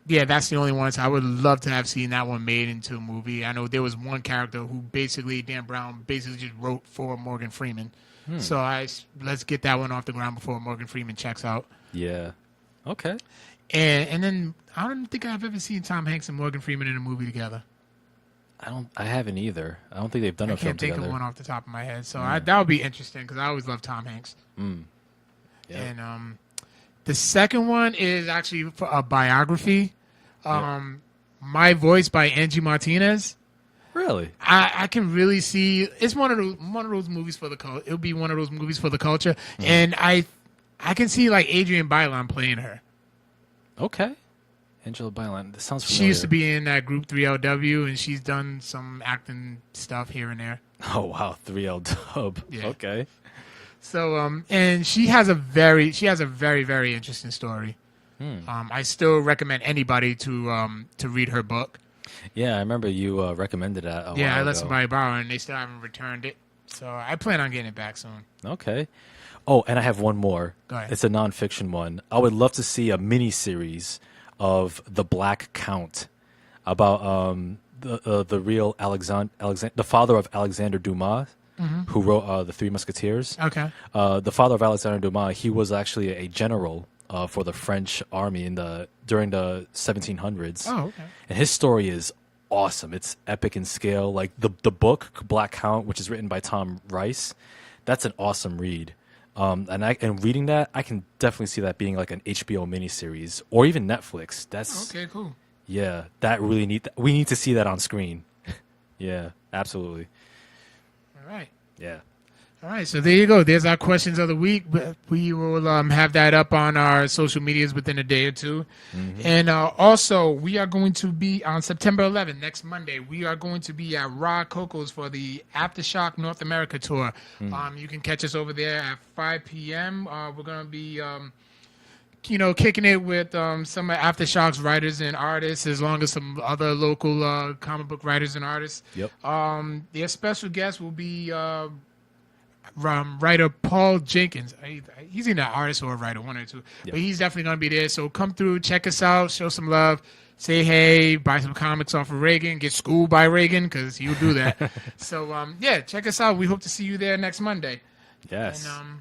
yeah, that's the only one. So I would love to have seen that one made into a movie. I know there was one character who basically, Dan Brown, basically just wrote for Morgan Freeman. So let's get that one off the ground before Morgan Freeman checks out. Yeah. Okay. And then I don't think I've ever seen Tom Hanks and Morgan Freeman in a movie together. I haven't either. I don't think they've done a film together. I can't think of one off the top of my head. So that would be interesting because I always love Tom Hanks. Yeah. And the second one is actually a biography. My Voice by Angie Martinez. Really? I can really see it's one of those movies for the culture. It'll be one of those movies for the culture, and I can see like Adrienne Bailon playing her. Okay. Angela Bailon. This sounds familiar. She used to be in that group 3LW, and she's done some acting stuff here and there. Oh wow, 3L Dub. Yeah. Okay. So and she has a very very interesting story. I still recommend anybody to read her book. Yeah, I remember you recommended that a while I let ago. somebody borrow it, and they still haven't returned it. So I plan on getting it back soon. Okay. Oh, and I have one more. Go ahead. It's a nonfiction one. I would love to see a mini series of The Black Count about the real the father of Alexander Dumas, who wrote The Three Musketeers. Okay. The father of Alexander Dumas, he was actually a general for the French army during the 1700s. Oh, okay. And his story is awesome. It's epic in scale. Like the book Black Count, which is written by Tom Rice, that's an awesome read. And reading that, I can definitely see that being like an HBO miniseries or even Netflix. That's okay. Cool. Yeah, that really we need to see that on screen. Yeah, absolutely. All right. Yeah. All right, so there you go. There's our questions of the week. We will have that up on our social medias within a day or two. And also, we are going to be on September 11th, next Monday. We are going to be at Raw Coco's for the Aftershock North America tour. You can catch us over there at 5 p.m. We're going to be, kicking it with some of Aftershock's writers and artists, as long as some other local comic book writers and artists. Yep. Their special guest will be writer Paul Jenkins. He's either an artist or a writer, one or two. Yep. But he's definitely going to be there. So come through, check us out, show some love, say hey, buy some comics off of Reagan, get schooled by Reagan because he'll do that. So, check us out. We hope to see you there next Monday. Yes. And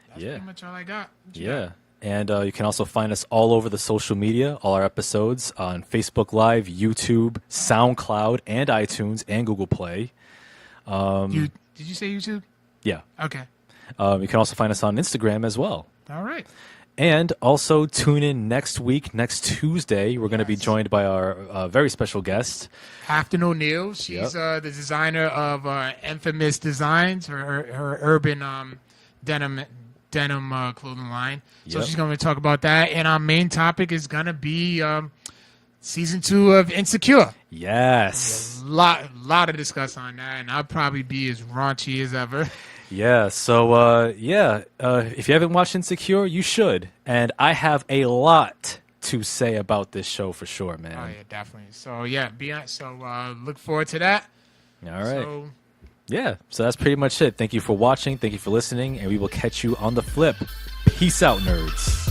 that's pretty much all I got. Yeah. And you can also find us all over the social media, all our episodes on Facebook Live, YouTube, SoundCloud, and iTunes, and Google Play. Did you say YouTube? Yeah. Okay. You can also find us on Instagram as well. All right. And also tune in next week, next Tuesday. We're going to be joined by our very special guest, Afton O'Neill. She's the designer of Infamous Designs, her urban denim clothing line. So she's going to talk about that. And our main topic is going to be season 2 of Insecure. Yes. A lot to discuss on that, and I'll probably be as raunchy as ever. Yeah, so, if you haven't watched Insecure, you should. And I have a lot to say about this show for sure, man. Oh, yeah, definitely. So, look forward to that. All right. So that's pretty much it. Thank you for watching. Thank you for listening, and we will catch you on the flip. Peace out, nerds.